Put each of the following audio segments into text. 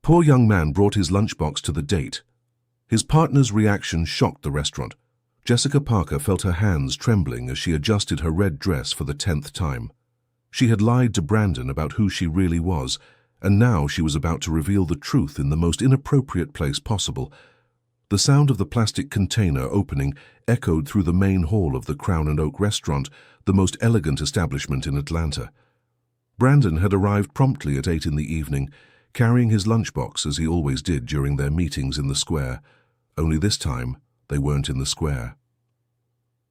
Poor young man brought his lunchbox to the date. His partner's reaction shocked the restaurant. Jessica Parker felt her hands trembling as she adjusted her red dress for the 10th time. She had lied to Brandon about who she really was, and now she was about to reveal the truth in the most inappropriate place possible. The sound of the plastic container opening echoed through the main hall of the Crown and Oak restaurant, the most elegant establishment in Atlanta. Brandon had arrived promptly at 8 in the evening, carrying his lunchbox as he always did during their meetings in the square. Only this time, they weren't in the square.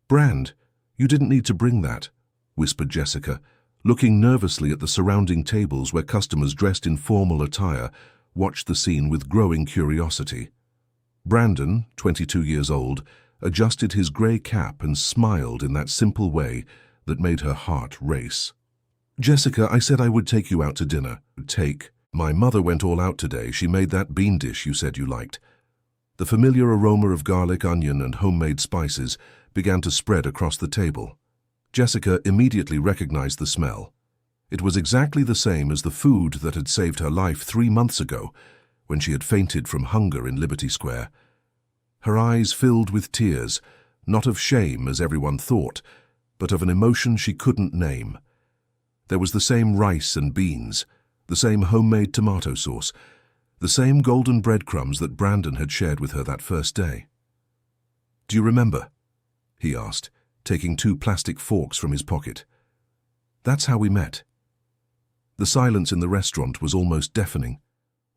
"Brand, you didn't need to bring that," whispered Jessica, looking nervously at the surrounding tables where customers dressed in formal attire watched the scene with growing curiosity. Brandon, 22 years old, adjusted his grey cap and smiled in that simple way that made her heart race. "Jessica, I said I would take you out to dinner." My mother went all out today. She made that bean dish you said you liked." The familiar aroma of garlic, onion, and homemade spices began to spread across the table. Jessica immediately recognized the smell. It was exactly the same as the food that had saved her life 3 months ago, when she had fainted from hunger in Liberty Square. Her eyes filled with tears, not of shame as everyone thought, but of an emotion she couldn't name. There was the same rice and beans, the same homemade tomato sauce, the same golden breadcrumbs that Brandon had shared with her that first day. "Do you remember?" he asked, taking 2 plastic forks from his pocket. "That's how we met." The silence in the restaurant was almost deafening.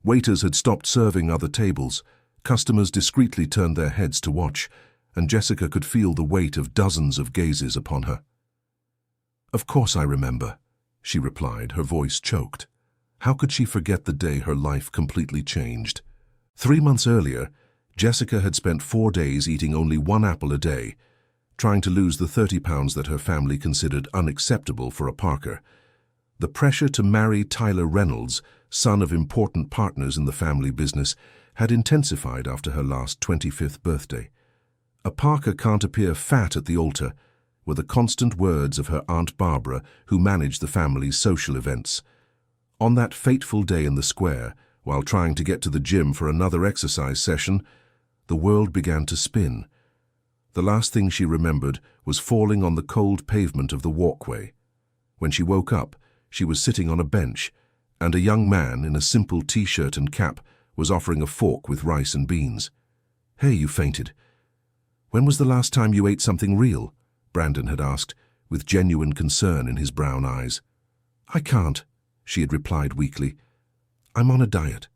Waiters had stopped serving other tables, customers discreetly turned their heads to watch, and Jessica could feel the weight of dozens of gazes upon her. "Of course I remember," she replied, her voice choked. How could she forget the day her life completely changed? 3 months earlier, Jessica had spent 4 days eating only 1 apple a day, trying to lose the 30 pounds that her family considered unacceptable for a Parker. The pressure to marry Tyler Reynolds, son of important partners in the family business, had intensified after her last 25th birthday. "A Parker can't appear fat at the altar," were the constant words of her Aunt Barbara, who managed the family's social events. On that fateful day in the square, while trying to get to the gym for another exercise session, the world began to spin. The last thing she remembered was falling on the cold pavement of the walkway. When she woke up, she was sitting on a bench, and a young man in a simple t-shirt and cap was offering a fork with rice and beans. "Hey, you fainted. When was the last time you ate something real?" Brandon had asked, with genuine concern in his brown eyes. "I can't," she had replied weakly. "I'm on a diet."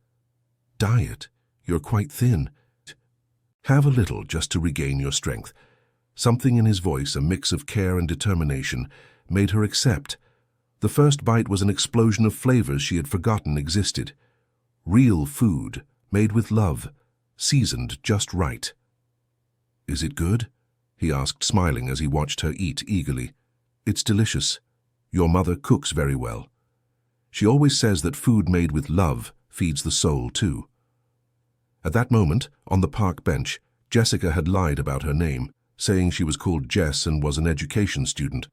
"Diet? You're quite thin." "Have a little just to regain your strength." Something in his voice, a mix of care and determination, made her accept. The first bite was an explosion of flavors she had forgotten existed. Real food, made with love, seasoned just right. "Is it good?" he asked, smiling as he watched her eat eagerly. "It's delicious. Your mother cooks very well. She always says that food made with love feeds the soul too." At that moment, on the park bench, Jessica had lied about her name, saying she was called Jess and was an education student.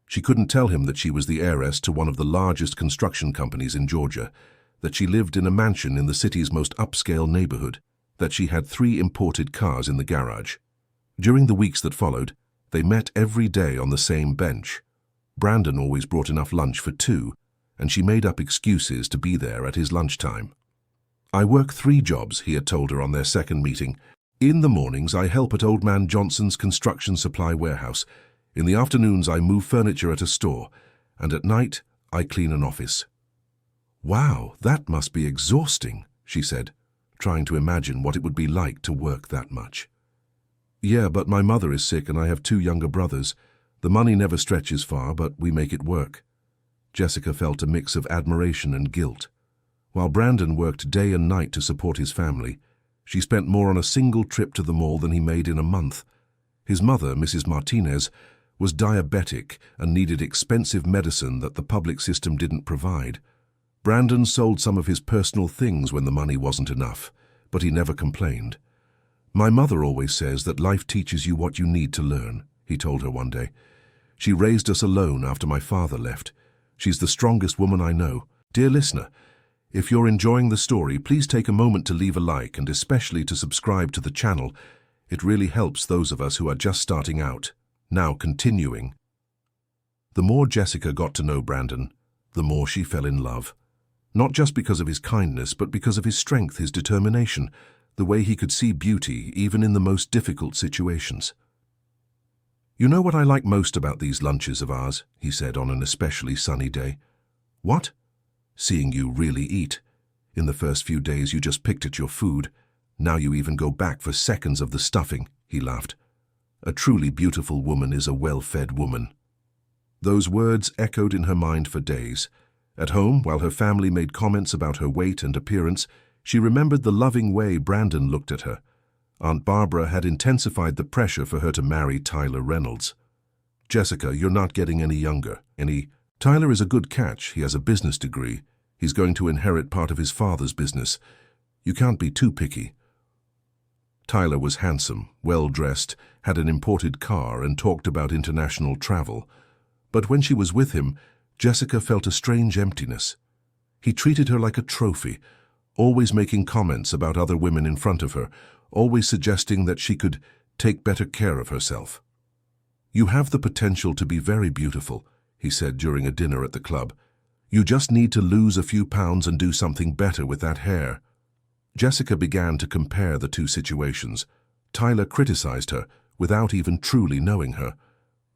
She couldn't tell him that she was the heiress to one of the largest construction companies in Georgia, that she lived in a mansion in the city's most upscale neighborhood, that she had 3 imported cars in the garage. During the weeks that followed, they met every day on the same bench. Brandon always brought enough lunch for 2, and she made up excuses to be there at his lunchtime. "I work 3 jobs," he had told her on their second meeting. "In the mornings, I help at Old Man Johnson's construction supply warehouse. In the afternoons, I move furniture at a store. And at night, I clean an office." "Wow, that must be exhausting," she said, trying to imagine what it would be like to work that much. "Yeah, but my mother is sick and I have 2 younger brothers. The money never stretches far, but we make it work." Jessica felt a mix of admiration and guilt. While Brandon worked day and night to support his family, she spent more on a single trip to the mall than he made in a month. His mother, Mrs. Martinez, was diabetic and needed expensive medicine that the public system didn't provide. Brandon sold some of his personal things when the money wasn't enough, but he never complained. "My mother always says that life teaches you what you need to learn," he told her one day. "She raised us alone after my father left. She's the strongest woman I know." Dear listener, If you're enjoying the story, please take a moment to leave a like and especially to subscribe to the channel. It really helps those of us who are just starting out. Now continuing. The more Jessica got to know Brandon, the more she fell in love. Not just because of his kindness, but because of his strength, his determination, the way he could see beauty even in the most difficult situations. "You know what I like most about these lunches of ours," he said on an especially sunny day. "What?" "Seeing you really eat. In the first few days you just picked at your food. Now you even go back for seconds of the stuffing," he laughed. "A truly beautiful woman is a well-fed woman." Those words echoed in her mind for days. At home, while her family made comments about her weight and appearance, she remembered the loving way Brandon looked at her. Aunt Barbara had intensified the pressure for her to marry Tyler Reynolds. "Jessica, you're not getting any younger. Tyler is a good catch. He has a business degree. He's going to inherit part of his father's business. You can't be too picky." Tyler was handsome, well-dressed, had an imported car, and talked about international travel. But when she was with him, Jessica felt a strange emptiness. He treated her like a trophy, always making comments about other women in front of her, always suggesting that she could take better care of herself. "You have the potential to be very beautiful," he said during a dinner at the club. "You just need to lose a few pounds and do something better with that hair." Jessica began to compare the two situations. Tyler criticized her without even truly knowing her.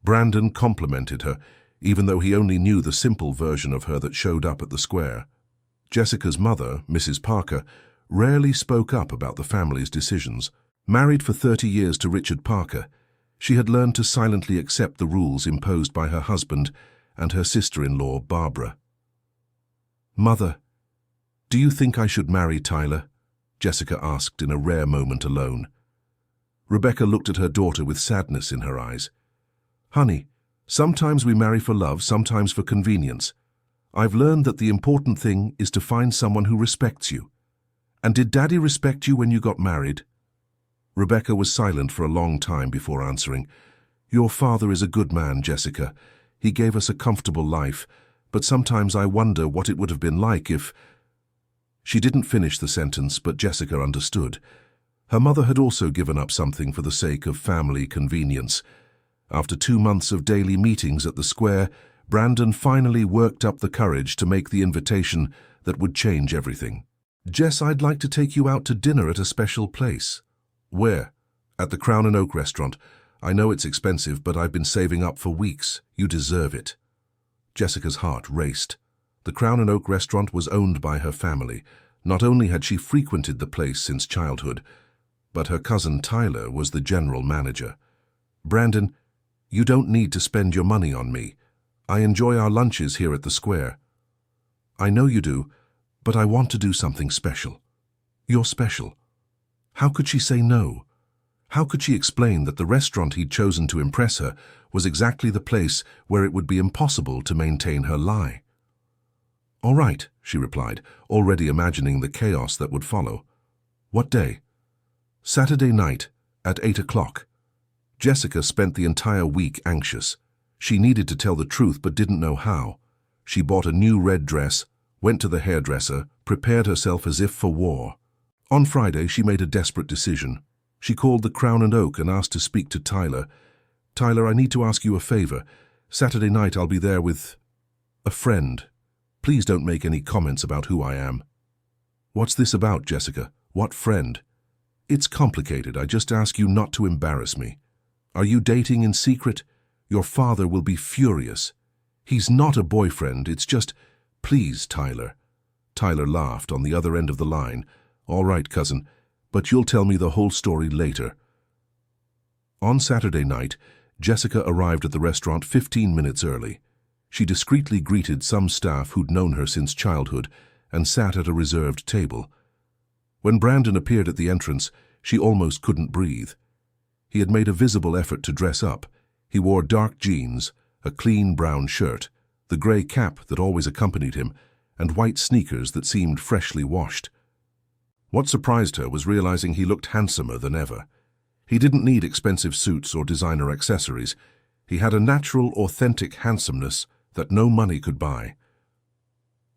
Brandon complimented her, even though he only knew the simple version of her that showed up at the square. Jessica's mother, Mrs. Parker, rarely spoke up about the family's decisions. Married for 30 years to Richard Parker, she had learned to silently accept the rules imposed by her husband and her sister-in-law, Barbara. "Mother, do you think I should marry Tyler?" Jessica asked in a rare moment alone. Rebecca looked at her daughter with sadness in her eyes. "Honey, sometimes we marry for love, sometimes for convenience. I've learned that the important thing is to find someone who respects you. And did Daddy respect you when you got married?" Rebecca was silent for a long time before answering. "Your father is a good man, Jessica. He gave us a comfortable life, but sometimes I wonder what it would have been like if—" She didn't finish the sentence, but Jessica understood. Her mother had also given up something for the sake of family convenience. After 2 months of daily meetings at the square, Brandon finally worked up the courage to make the invitation that would change everything. "Jess, I'd like to take you out to dinner at a special place." "Where?" "At the Crown and Oak restaurant. I know it's expensive, but I've been saving up for weeks. You deserve it." Jessica's heart raced. The Crown and Oak restaurant was owned by her family. Not only had she frequented the place since childhood, but her cousin Tyler was the general manager. "Brandon, you don't need to spend your money on me. I enjoy our lunches here at the square." "I know you do, but I want to do something special." "You're special." How could she say no? How could she explain that the restaurant he'd chosen to impress her was exactly the place where it would be impossible to maintain her lie? "All right," she replied, already imagining the chaos that would follow. "What day?" "Saturday night, at 8 o'clock. Jessica spent the entire week anxious. She needed to tell the truth but didn't know how. She bought a new red dress, went to the hairdresser, prepared herself as if for war. On Friday, she made a desperate decision. She called the Crown and Oak and asked to speak to Tyler. "Tyler, I need to ask you a favor. Saturday night I'll be there with a friend. Please don't make any comments about who I am." "What's this about, Jessica? What friend?" "It's complicated. I just ask you not to embarrass me." "Are you dating in secret? Your father will be furious." "He's not a boyfriend. It's just—" "Please, Tyler." Tyler laughed on the other end of the line. "All right, cousin, but you'll tell me the whole story later." On Saturday night, Jessica arrived at the restaurant 15 minutes early. She discreetly greeted some staff who'd known her since childhood and sat at a reserved table. When Brandon appeared at the entrance, she almost couldn't breathe. He had made a visible effort to dress up. He wore dark jeans, a clean brown shirt, the grey cap that always accompanied him, and white sneakers that seemed freshly washed. What surprised her was realizing he looked handsomer than ever. He didn't need expensive suits or designer accessories. He had a natural, authentic handsomeness that no money could buy.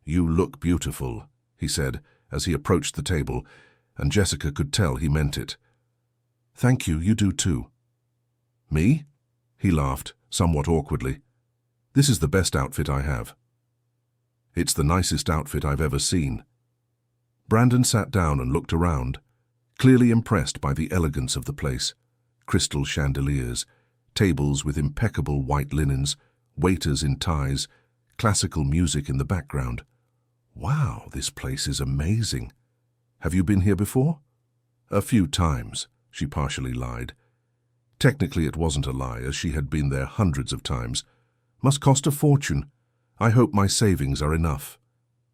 "You look beautiful," he said as he approached the table, and Jessica could tell he meant it. Thank you, you do too. Me? He laughed, somewhat awkwardly. This is the best outfit I have. It's the nicest outfit I've ever seen. Brandon sat down and looked around, clearly impressed by the elegance of the place. Crystal chandeliers, tables with impeccable white linens, waiters in ties, classical music in the background. Wow, this place is amazing. Have you been here before? A few times, she partially lied. Technically it wasn't a lie, as she had been there hundreds of times. Must cost a fortune. I hope my savings are enough.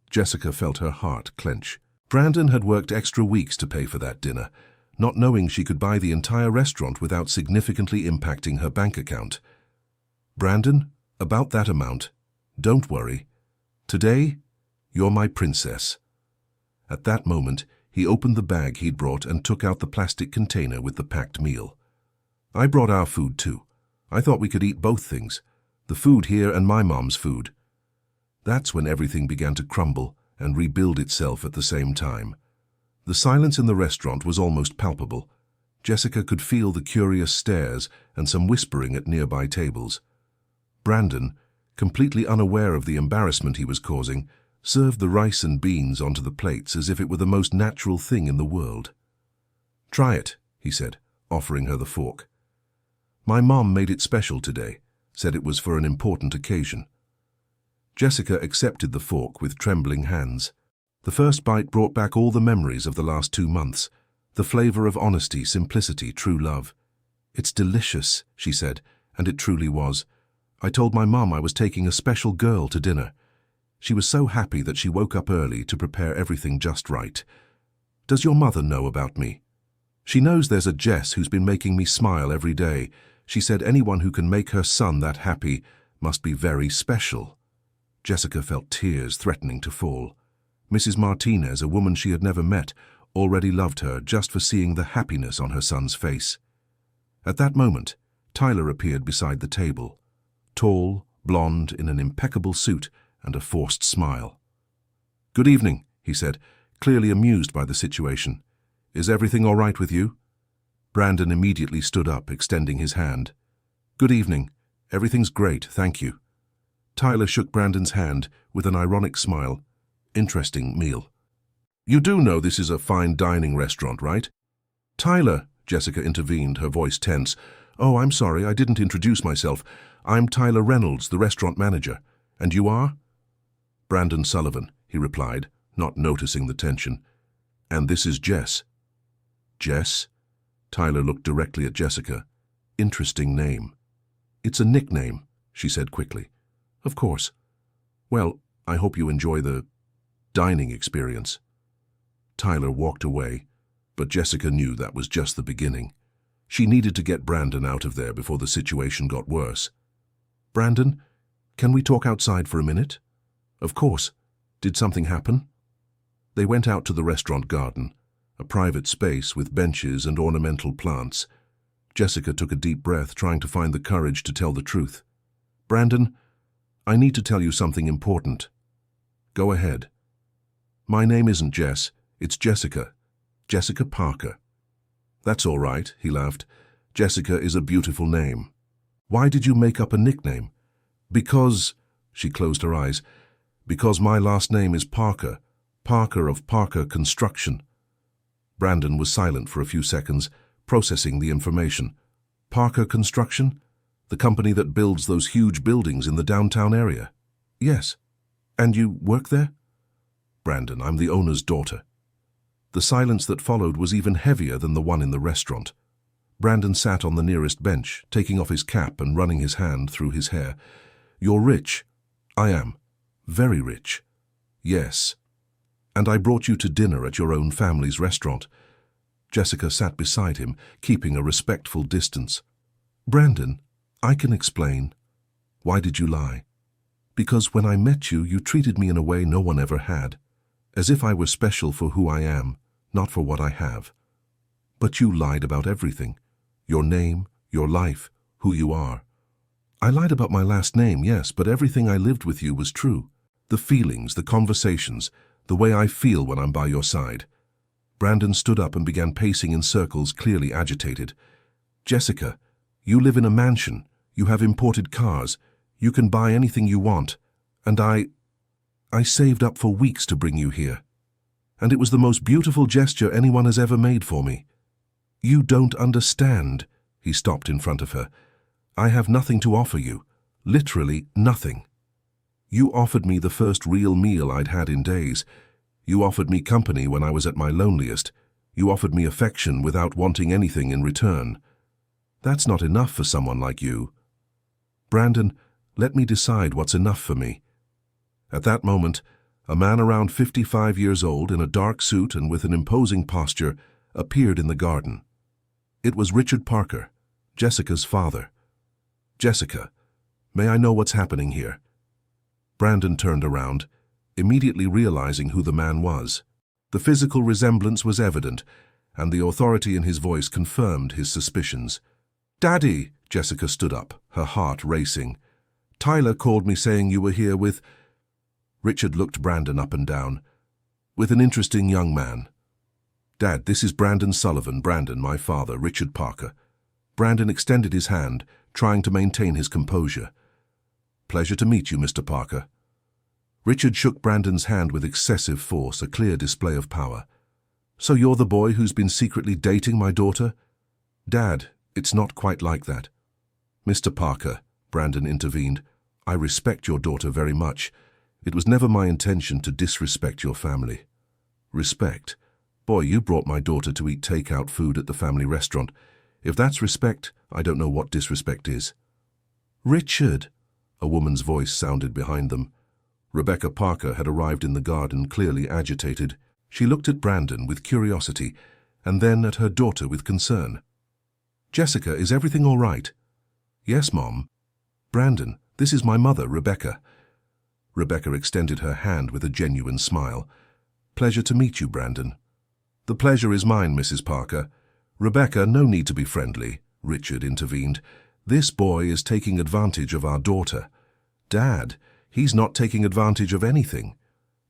Jessica felt her heart clench. Brandon had worked extra weeks to pay for that dinner, not knowing she could buy the entire restaurant without significantly impacting her bank account. Brandon, about that amount. Don't worry. Today, you're my princess. At that moment, he opened the bag he'd brought and took out the plastic container with the packed meal. I brought our food too. I thought we could eat both things, the food here and my mom's food. That's when everything began to crumble and rebuild itself at the same time. The silence in the restaurant was almost palpable. Jessica could feel the curious stares and some whispering at nearby tables. Brandon, completely unaware of the embarrassment he was causing, served the rice and beans onto the plates as if it were the most natural thing in the world. Try it, he said, offering her the fork. My mom made it special today, said it was for an important occasion. Jessica accepted the fork with trembling hands. The first bite brought back all the memories of the last 2 months, the flavor of honesty, simplicity, true love. It's delicious, she said, and it truly was. I told my mom I was taking a special girl to dinner. She was so happy that she woke up early to prepare everything just right. Does your mother know about me? She knows there's a Jess who's been making me smile every day. She said anyone who can make her son that happy must be very special. Jessica felt tears threatening to fall. Mrs. Martinez, a woman she had never met, already loved her just for seeing the happiness on her son's face. At that moment, Tyler appeared beside the table, tall, blonde, in an impeccable suit and a forced smile. Good evening, he said, clearly amused by the situation. Is everything all right with you? Brandon immediately stood up, extending his hand. Good evening. Everything's great, thank you. Tyler shook Brandon's hand with an ironic smile. Interesting meal. You do know this is a fine dining restaurant, right? Tyler, Jessica intervened, her voice tense. Oh, I'm sorry, I didn't introduce myself. I'm Tyler Reynolds, the restaurant manager. And you are? Brandon Sullivan, he replied, not noticing the tension. And this is Jess. Jess? Tyler looked directly at Jessica. Interesting name. It's a nickname, she said quickly. Of course. Well, I hope you enjoy the dining experience. Tyler walked away, but Jessica knew that was just the beginning. She needed to get Brandon out of there before the situation got worse. Brandon, can we talk outside for a minute? Of course. Did something happen? They went out to the restaurant garden, a private space with benches and ornamental plants. Jessica took a deep breath, trying to find the courage to tell the truth. Brandon, I need to tell you something important. Go ahead. My name isn't Jess, it's Jessica. Jessica Parker. That's all right, he laughed. Jessica is a beautiful name. Why did you make up a nickname? Because, she closed her eyes, because my last name is Parker, Parker of Parker Construction. Brandon was silent for a few seconds, processing the information. Parker Construction? The company that builds those huge buildings in the downtown area? Yes. And you work there? Brandon, I'm the owner's daughter. The silence that followed was even heavier than the one in the restaurant. Brandon sat on the nearest bench, taking off his cap and running his hand through his hair. You're rich. I am. Very rich. Yes. And I brought you to dinner at your own family's restaurant. Jessica sat beside him, keeping a respectful distance. Brandon, I can explain. Why did you lie? Because when I met you, you treated me in a way no one ever had, as if I were special for who I am, not for what I have. But you lied about everything. Your name, your life, who you are. I lied about my last name, yes, but everything I lived with you was true. The feelings, the conversations, The way I feel when I'm by your side. Brandon stood up and began pacing in circles, clearly agitated. Jessica, you live in a mansion. You have imported cars. You can buy anything you want. And I saved up for weeks to bring you here. And it was the most beautiful gesture anyone has ever made for me. You don't understand. He stopped in front of her. I have nothing to offer you. Literally nothing. You offered me the first real meal I'd had in days. You offered me company when I was at my loneliest. You offered me affection without wanting anything in return. That's not enough for someone like you. Brandon, let me decide what's enough for me. At that moment, a man around 55 years old in a dark suit and with an imposing posture appeared in the garden. It was Richard Parker, Jessica's father. Jessica, may I know what's happening here? Brandon turned around, immediately realizing who the man was. The physical resemblance was evident, and the authority in his voice confirmed his suspicions. Daddy, Jessica stood up, her heart racing. Tyler called me saying you were here with... Richard looked Brandon up and down. With an interesting young man. Dad, this is Brandon Sullivan, Brandon, my father, Richard Parker. Brandon extended his hand, trying to maintain his composure. Pleasure to meet you, Mr. Parker. Richard shook Brandon's hand with excessive force, a clear display of power. So you're the boy who's been secretly dating my daughter? Dad, it's not quite like that. Mr. Parker, Brandon intervened, I respect your daughter very much. It was never my intention to disrespect your family. Respect? Boy, you brought my daughter to eat takeout food at the family restaurant. If that's respect, I don't know what disrespect is. Richard, a woman's voice sounded behind them. Rebecca Parker had arrived in the garden, clearly agitated. She looked at Brandon with curiosity, and then at her daughter with concern. Jessica, is everything all right? Yes, Mom. Brandon, this is my mother, Rebecca. Rebecca extended her hand with a genuine smile. Pleasure to meet you, Brandon. The pleasure is mine, Mrs. Parker. Rebecca, no need to be friendly, Richard intervened. This boy is taking advantage of our daughter. Dad, he's not taking advantage of anything.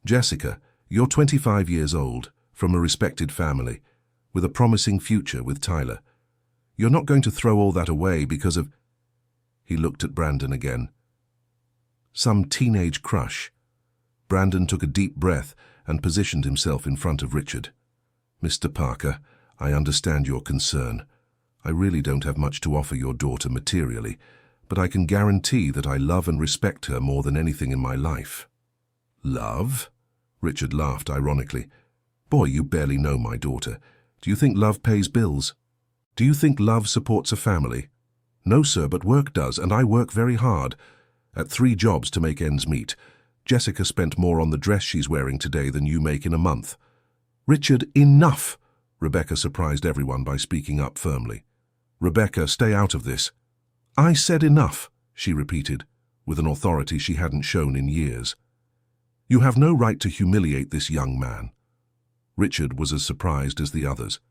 Jessica, you're 25 years old, from a respected family, with a promising future with Tyler. You're not going to throw all that away because of... He looked at Brandon again. Some teenage crush. Brandon took a deep breath and positioned himself in front of Richard. Mr. Parker, I understand your concern. I really don't have much to offer your daughter materially, but I can guarantee that I love and respect her more than anything in my life. Love? Richard laughed ironically. Boy, you barely know my daughter. Do you think love pays bills? Do you think love supports a family? No, sir, but work does, and I work very hard. At 3 jobs to make ends meet. Jessica spent more on the dress she's wearing today than you make in a month. Richard, enough! Rebecca surprised everyone by speaking up firmly. Rebecca, stay out of this. I said enough, she repeated, with an authority she hadn't shown in years. You have no right to humiliate this young man. Richard was as surprised as the others.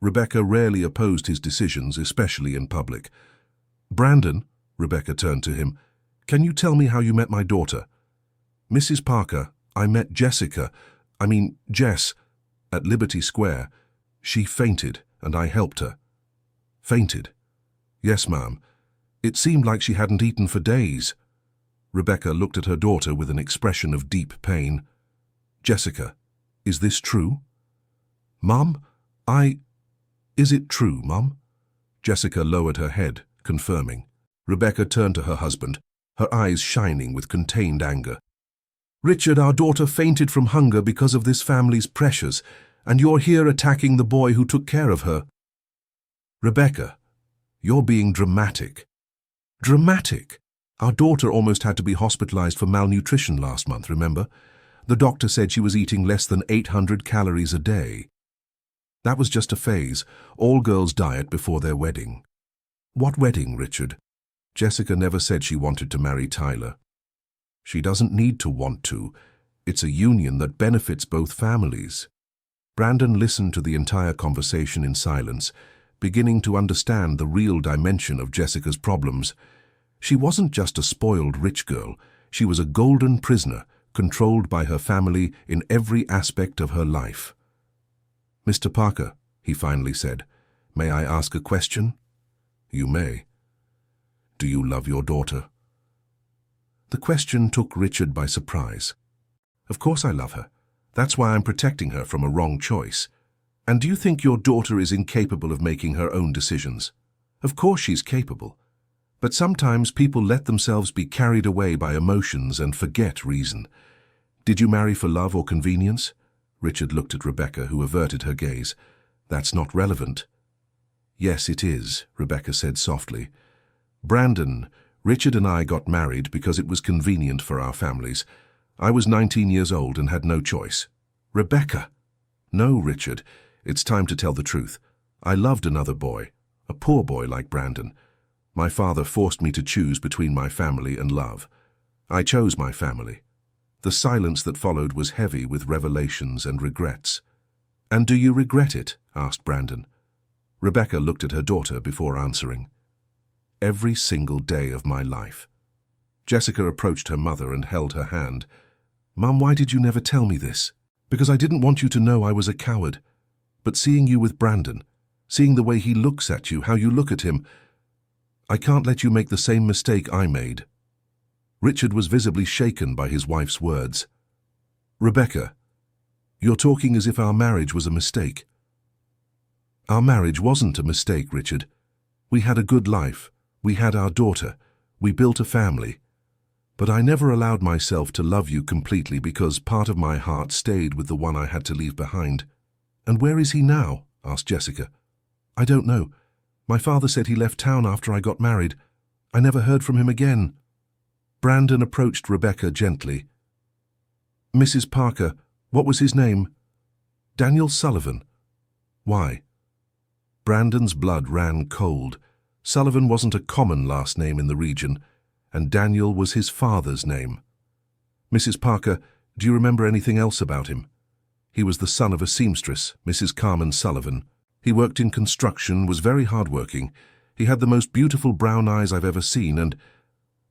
Rebecca rarely opposed his decisions, especially in public. Brandon, Rebecca turned to him, can you tell me how you met my daughter? Mrs. Parker, I met Jess, at Liberty Square. She fainted, and I helped her. Fainted? Yes, ma'am. It seemed like she hadn't eaten for days. Rebecca looked at her daughter with an expression of deep pain. Jessica, is this true? Mum, Is it true, Mum? Jessica lowered her head, confirming. Rebecca turned to her husband, her eyes shining with contained anger. Richard, our daughter fainted from hunger because of this family's pressures, and you're here attacking the boy who took care of her. Rebecca, you're being dramatic. Dramatic? Our daughter almost had to be hospitalized for malnutrition last month, remember? The doctor said she was eating less than 800 calories a day. That was just a phase, all girls diet before their wedding. What wedding, Richard? Jessica never said she wanted to marry Tyler. She doesn't need to want to. It's a union that benefits both families. Brandon listened to the entire conversation in silence, beginning to understand the real dimension of Jessica's problems. She wasn't just a spoiled rich girl. She was a golden prisoner, controlled by her family in every aspect of her life. "Mr. Parker," he finally said, "may I ask a question?" "You may." "Do you love your daughter?" The question took Richard by surprise. "Of course I love her. That's why I'm protecting her from a wrong choice. And do you think your daughter is incapable of making her own decisions? Of course she's capable. But sometimes people let themselves be carried away by emotions and forget reason. Did you marry for love or convenience?" Richard looked at Rebecca, who averted her gaze. "That's not relevant." "Yes, it is," Rebecca said softly. "Brandon, Richard and I got married because it was convenient for our families. I was 19 years old and had no choice." "Rebecca!" "No, Richard, it's time to tell the truth. I loved another boy, a poor boy like Brandon. My father forced me to choose between my family and love. I chose my family. The silence that followed was heavy with revelations and regrets." "And do you regret it?" asked Brandon. Rebecca looked at her daughter before answering. "Every single day of my life." Jessica approached her mother and held her hand. "Mum, why did you never tell me this?" "Because I didn't want you to know I was a coward. But seeing you with Brandon, seeing the way he looks at you, how you look at him, I can't let you make the same mistake I made." Richard was visibly shaken by his wife's words. "Rebecca, you're talking as if our marriage was a mistake." "Our marriage wasn't a mistake, Richard. We had a good life. We had our daughter. We built a family. But I never allowed myself to love you completely because part of my heart stayed with the one I had to leave behind." "And where is he now?" asked Jessica. "I don't know. My father said he left town after I got married. I never heard from him again." Brandon approached Rebecca gently. "Mrs. Parker, what was his name?" "Daniel Sullivan." "Why?" Brandon's blood ran cold. Sullivan wasn't a common last name in the region, and Daniel was his father's name. "Mrs. Parker, do you remember anything else about him?" "He was the son of a seamstress, Mrs. Carmen Sullivan. He worked in construction, was very hardworking. He had the most beautiful brown eyes I've ever seen, and—"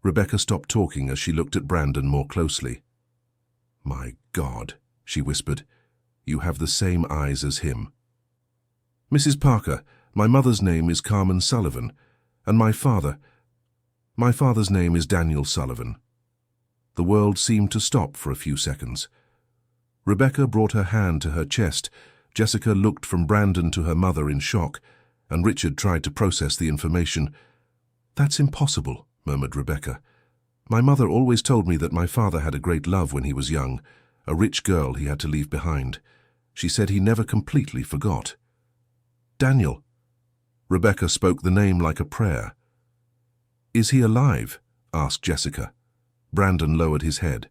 Rebecca stopped talking as she looked at Brandon more closely. "My God," she whispered, "you have the same eyes as him." "Mrs. Parker, my mother's name is Carmen Sullivan, and my father's name is Daniel Sullivan." The world seemed to stop for a few seconds. Rebecca brought her hand to her chest. Jessica looked from Brandon to her mother in shock, and Richard tried to process the information. "That's impossible," murmured Rebecca. "My mother always told me that my father had a great love when he was young, a rich girl he had to leave behind. She said he never completely forgot." "Daniel." Rebecca spoke the name like a prayer. "Is he alive?" asked Jessica. Brandon lowered his head.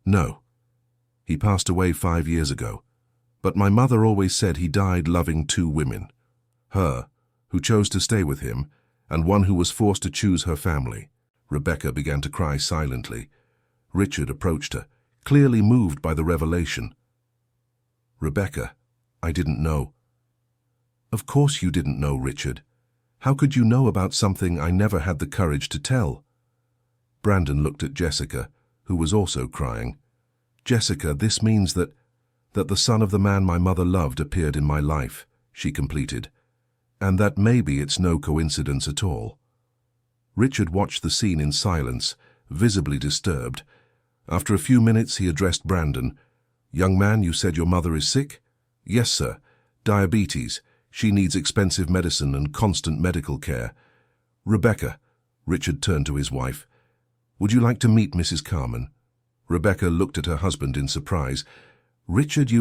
"No. He passed away 5 years ago. But my mother always said he died loving 2 women. Her, who chose to stay with him, and one who was forced to choose her family." Rebecca began to cry silently. Richard approached her, clearly moved by the revelation. "Rebecca, I didn't know." "Of course you didn't know, Richard. How could you know about something I never had the courage to tell?" Brandon looked at Jessica, who was also crying. "Jessica, this means that the son of the man my mother loved appeared in my life," she completed, "and that maybe it's no coincidence at all." Richard watched the scene in silence, visibly disturbed. After a few minutes he addressed Brandon. "Young man, you said your mother is sick?" "Yes, sir. Diabetes. She needs expensive medicine and constant medical care." "Rebecca," Richard turned to his wife, "would you like to meet Mrs. Carmen?" Rebecca looked at her husband in surprise. "Richard,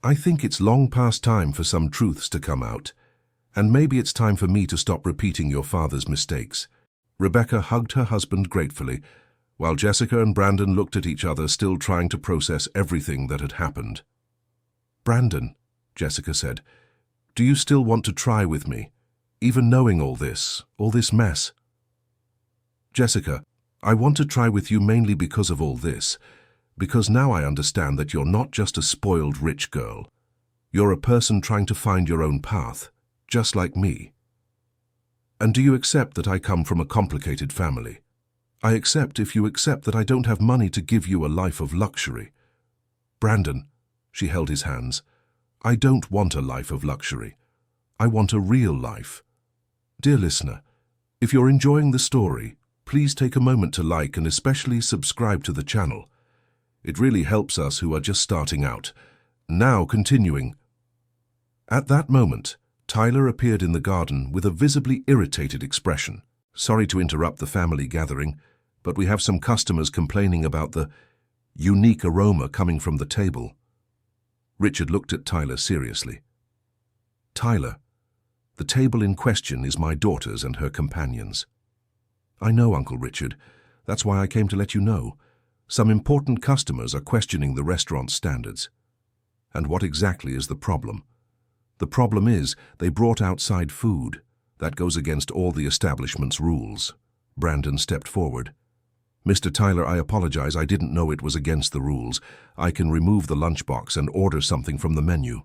I think it's long past time for some truths to come out. And maybe it's time for me to stop repeating your father's mistakes." Rebecca hugged her husband gratefully, while Jessica and Brandon looked at each other, still trying to process everything that had happened. "Brandon," Jessica said, "do you still want to try with me, even knowing all this mess?" "Jessica, I want to try with you mainly because of all this, because now I understand that you're not just a spoiled rich girl. You're a person trying to find your own path, just like me. And do you accept that I come from a complicated family? I accept if you accept that I don't have money to give you a life of luxury. Brandon, she held his hands, I don't want a life of luxury. I want a real life. Dear listener, if you're enjoying the story, please take a moment to like and especially subscribe to the channel. It really helps us who are just starting out. Now continuing. At that moment, Tyler appeared in the garden with a visibly irritated expression. Sorry to interrupt the family gathering, but we have some customers complaining about the unique aroma coming from the table. Richard looked at Tyler seriously. Tyler, the table in question is my daughter's and her companions. I know, Uncle Richard. That's why I came to let you know. Some important customers are questioning the restaurant's standards. And what exactly is the problem? The problem is they brought outside food. That goes against all the establishment's rules. Brandon stepped forward. Mr. Tyler, I apologize. I didn't know it was against the rules. I can remove the lunchbox and order something from the menu.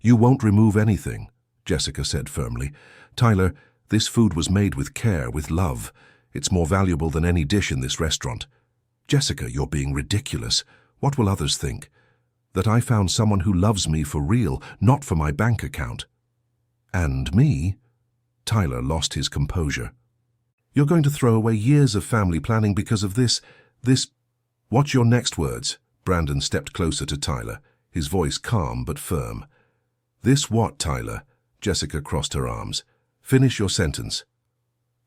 You won't remove anything, Jessica said firmly. Tyler, this food was made with care, with love. It's more valuable than any dish in this restaurant. Jessica, you're being ridiculous. What will others think? That I found someone who loves me for real, not for my bank account. And me? Tyler lost his composure. You're going to throw away years of family planning because of this. What's your next words? Brandon stepped closer to Tyler, his voice calm but firm. This what, Tyler? Jessica crossed her arms. Finish your sentence.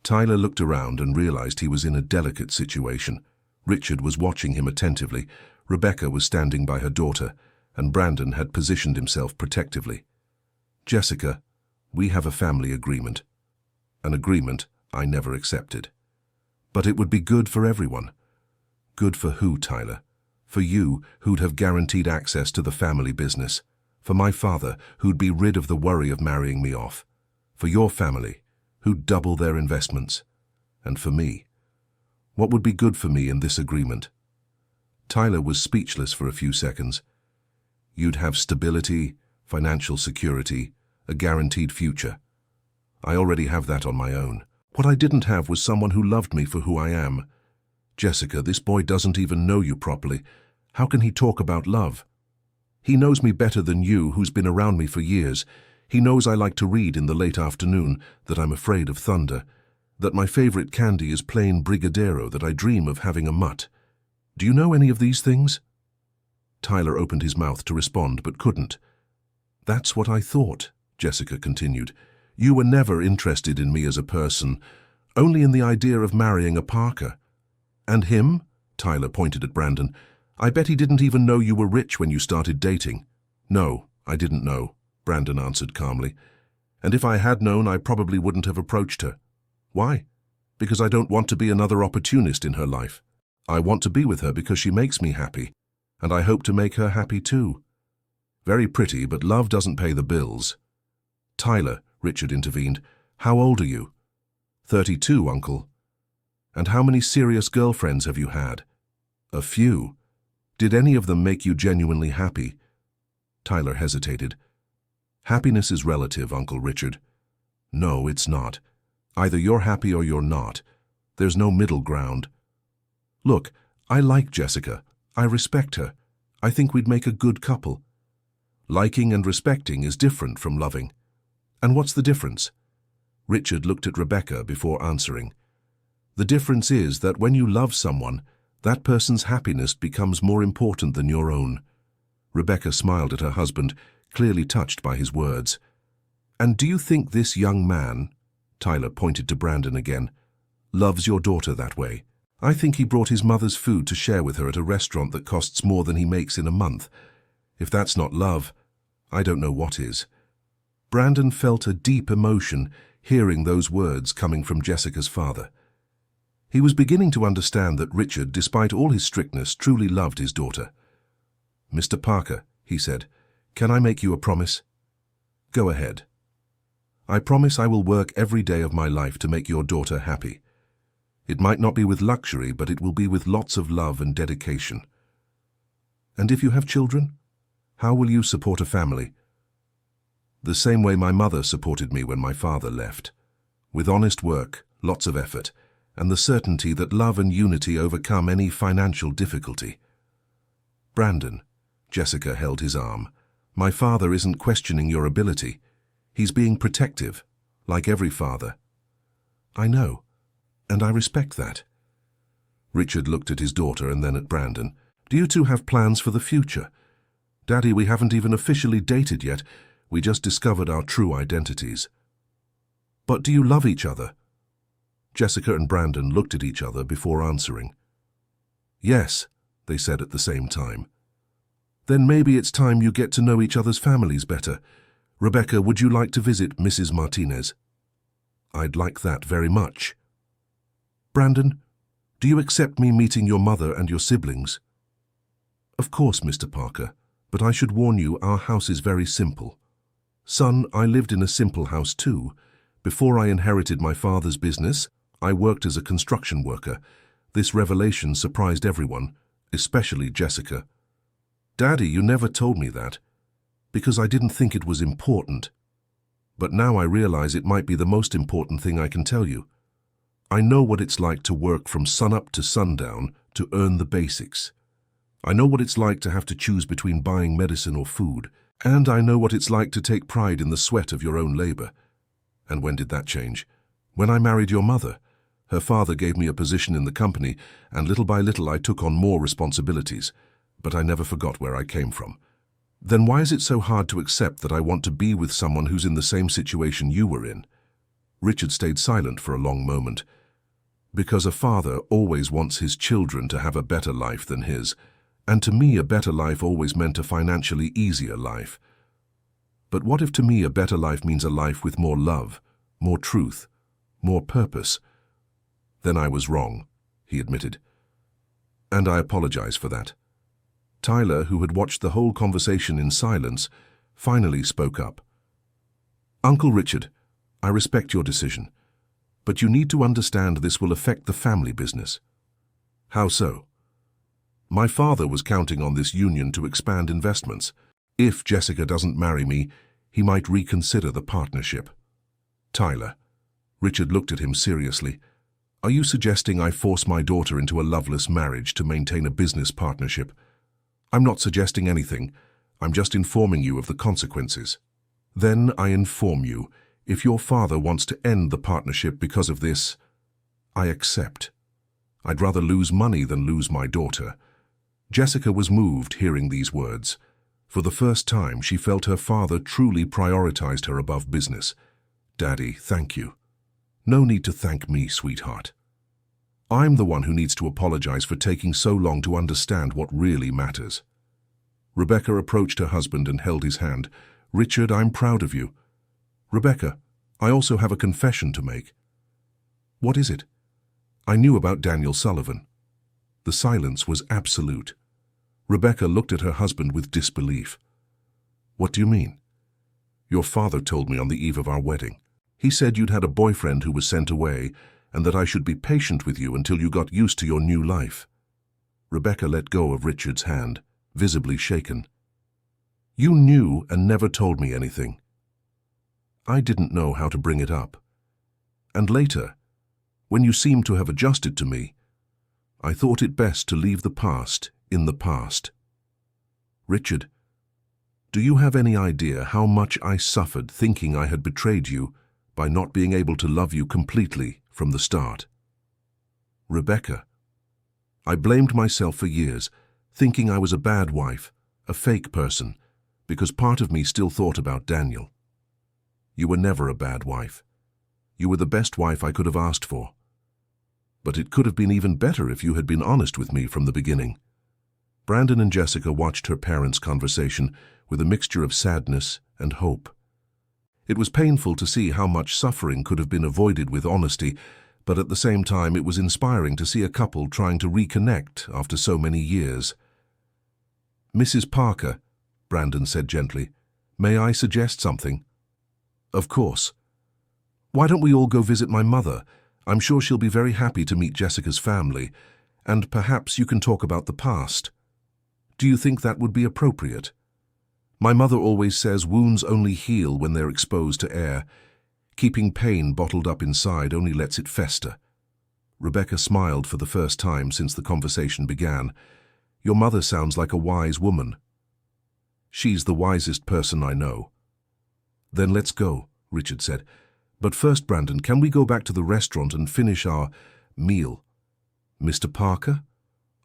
Tyler looked around and realized he was in a delicate situation. Richard was watching him attentively, Rebecca was standing by her daughter, and Brandon had positioned himself protectively. Jessica, we have a family agreement. An agreement I never accepted. But it would be good for everyone. Good for who, Tyler? For you, who'd have guaranteed access to the family business. For my father, who'd be rid of the worry of marrying me off. For your family, who'd double their investments. And for me. What would be good for me in this agreement? Tyler was speechless for a few seconds. You'd have stability, financial security, a guaranteed future. I already have that on my own. What I didn't have was someone who loved me for who I am. Jessica, this boy doesn't even know you properly. How can he talk about love? He knows me better than you, who's been around me for years. He knows I like to read in the late afternoon, that I'm afraid of thunder, that my favorite candy is plain Brigadeiro, that I dream of having a mutt. Do you know any of these things? Tyler opened his mouth to respond, but couldn't. That's what I thought, Jessica continued. You were never interested in me as a person, only in the idea of marrying a Parker. And him? Tyler pointed at Brandon. I bet he didn't even know you were rich when you started dating. No, I didn't know, Brandon answered calmly. And if I had known, I probably wouldn't have approached her. Why? Because I don't want to be another opportunist in her life. I want to be with her because she makes me happy, and I hope to make her happy too. Very pretty, but love doesn't pay the bills. Tyler, Richard intervened, how old are you? 32, Uncle. And how many serious girlfriends have you had? A few. Did any of them make you genuinely happy? Tyler hesitated. Happiness is relative, Uncle Richard. No, it's not. Either you're happy or you're not. There's no middle ground. Look, I like Jessica. I respect her. I think we'd make a good couple. Liking and respecting is different from loving. And what's the difference? Richard looked at Rebecca before answering. The difference is that when you love someone, that person's happiness becomes more important than your own. Rebecca smiled at her husband, clearly touched by his words. And do you think this young man, Tyler pointed to Brandon again, loves your daughter that way? I think he brought his mother's food to share with her at a restaurant that costs more than he makes in a month. If that's not love, I don't know what is. Brandon felt a deep emotion hearing those words coming from Jessica's father. He was beginning to understand that Richard, despite all his strictness, truly loved his daughter. Mr. Parker, he said, can I make you a promise? Go ahead. I promise I will work every day of my life to make your daughter happy. It might not be with luxury, but it will be with lots of love and dedication. And if you have children, how will you support a family? The same way my mother supported me when my father left. With honest work, lots of effort, and the certainty that love and unity overcome any financial difficulty. Brandon, Jessica held his arm. My father isn't questioning your ability. He's being protective, like every father. I know, and I respect that. Richard looked at his daughter and then at Brandon. Do you two have plans for the future? Daddy, we haven't even officially dated yet. We just discovered our true identities. But do you love each other? Jessica and Brandon looked at each other before answering. Yes, they said at the same time. Then maybe it's time you get to know each other's families better. Rebecca, would you like to visit Mrs. Martinez? I'd like that very much. Brandon, do you accept me meeting your mother and your siblings? Of course, Mr. Parker, but I should warn you our house is very simple. Son, I lived in a simple house too. Before I inherited my father's business, I worked as a construction worker. This revelation surprised everyone, especially Jessica. Daddy, you never told me that, because I didn't think it was important. But now I realize it might be the most important thing I can tell you. I know what it's like to work from sunup to sundown to earn the basics. I know what it's like to have to choose between buying medicine or food, and I know what it's like to take pride in the sweat of your own labor. And when did that change? When I married your mother. Her father gave me a position in the company, and little by little I took on more responsibilities, but I never forgot where I came from. Then why is it so hard to accept that I want to be with someone who's in the same situation you were in? Richard stayed silent for a long moment. Because a father always wants his children to have a better life than his, and to me a better life always meant a financially easier life. But what if to me a better life means a life with more love, more truth, more purpose? Then I was wrong, he admitted. And I apologize for that. Tyler, who had watched the whole conversation in silence, finally spoke up. Uncle Richard, I respect your decision, but you need to understand this will affect the family business. How so? My father was counting on this union to expand investments. If Jessica doesn't marry me, he might reconsider the partnership. Tyler. Richard looked at him seriously. Are you suggesting I force my daughter into a loveless marriage to maintain a business partnership? I'm not suggesting anything. I'm just informing you of the consequences. Then I inform you, if your father wants to end the partnership because of this, I accept. I'd rather lose money than lose my daughter. Jessica was moved hearing these words. For the first time, she felt her father truly prioritized her above business. Daddy, thank you. No need to thank me, sweetheart. I'm the one who needs to apologize for taking so long to understand what really matters. Rebecca approached her husband and held his hand. Richard, I'm proud of you. Rebecca, I also have a confession to make. What is it? I knew about Daniel Sullivan. The silence was absolute. Rebecca looked at her husband with disbelief. What do you mean? Your father told me on the eve of our wedding. He said you'd had a boyfriend who was sent away and that I should be patient with you until you got used to your new life. Rebecca let go of Richard's hand, visibly shaken. You knew and never told me anything. I didn't know how to bring it up. And later, when you seemed to have adjusted to me, I thought it best to leave the past in the past. Richard, do you have any idea how much I suffered thinking I had betrayed you by not being able to love you completely from the start? Rebecca, I blamed myself for years, thinking I was a bad wife, a fake person, because part of me still thought about Daniel. You were never a bad wife. You were the best wife I could have asked for. But it could have been even better if you had been honest with me from the beginning. Brandon and Jessica watched her parents' conversation with a mixture of sadness and hope. It was painful to see how much suffering could have been avoided with honesty, but at the same time it was inspiring to see a couple trying to reconnect after so many years. Mrs. Parker, Brandon said gently, may I suggest something? Of course. Why don't we all go visit my mother? I'm sure she'll be very happy to meet Jessica's family, and perhaps you can talk about the past. Do you think that would be appropriate? My mother always says wounds only heal when they're exposed to air. Keeping pain bottled up inside only lets it fester. Rebecca smiled for the first time since the conversation began. Your mother sounds like a wise woman. She's the wisest person I know. Then let's go, Richard said. But first, Brandon, can we go back to the restaurant and finish our meal? Mr. Parker?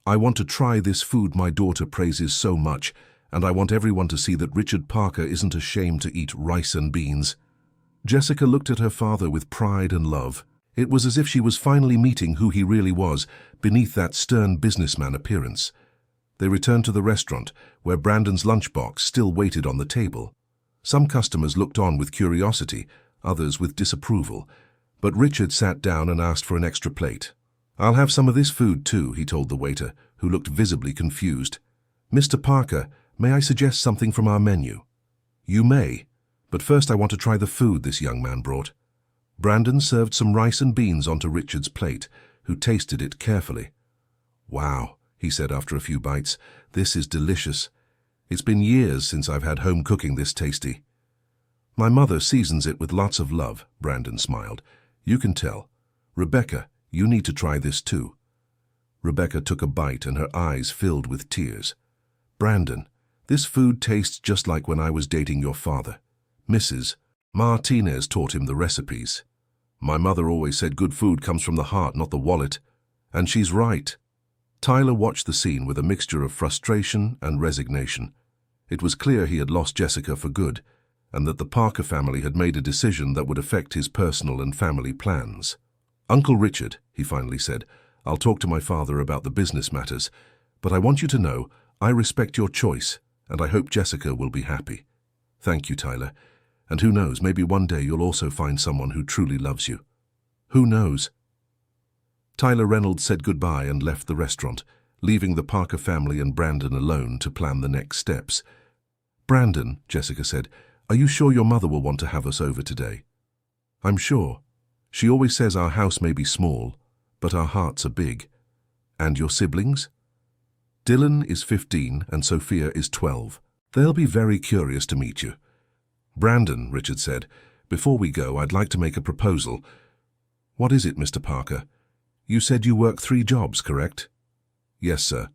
I want to try this food my daughter praises so much, and I want everyone to see that Richard Parker isn't ashamed to eat rice and beans. Jessica looked at her father with pride and love. It was as if she was finally meeting who he really was, beneath that stern businessman appearance. They returned to the restaurant, where Brandon's lunchbox still waited on the table. Some customers looked on with curiosity, others with disapproval, but Richard sat down and asked for an extra plate. I'll have some of this food too, he told the waiter, who looked visibly confused. Mr. Parker, may I suggest something from our menu? You may, but first I want to try the food this young man brought. Brandon served some rice and beans onto Richard's plate, who tasted it carefully. Wow, he said after a few bites, this is delicious. It's been years since I've had home cooking this tasty. My mother seasons it with lots of love, Brandon smiled. You can tell. Rebecca, you need to try this too. Rebecca took a bite and her eyes filled with tears. Brandon, this food tastes just like when I was dating your father. Mrs. Martinez taught him the recipes. My mother always said good food comes from the heart, not the wallet. And she's right. Tyler watched the scene with a mixture of frustration and resignation. It was clear he had lost Jessica for good, and that the Parker family had made a decision that would affect his personal and family plans. Uncle Richard, he finally said, I'll talk to my father about the business matters, but I want you to know I respect your choice, and I hope Jessica will be happy. Thank you, Tyler. And who knows, maybe one day you'll also find someone who truly loves you. Who knows? Tyler Reynolds said goodbye and left the restaurant, leaving the Parker family and Brandon alone to plan the next steps. Brandon, Jessica said, are you sure your mother will want to have us over today? I'm sure. She always says our house may be small, but our hearts are big. And your siblings? Dylan is 15 and Sophia is 12. They'll be very curious to meet you. Brandon, Richard said, before we go, I'd like to make a proposal. What is it, Mr. Parker? You said you work 3 jobs, correct? Yes, sir.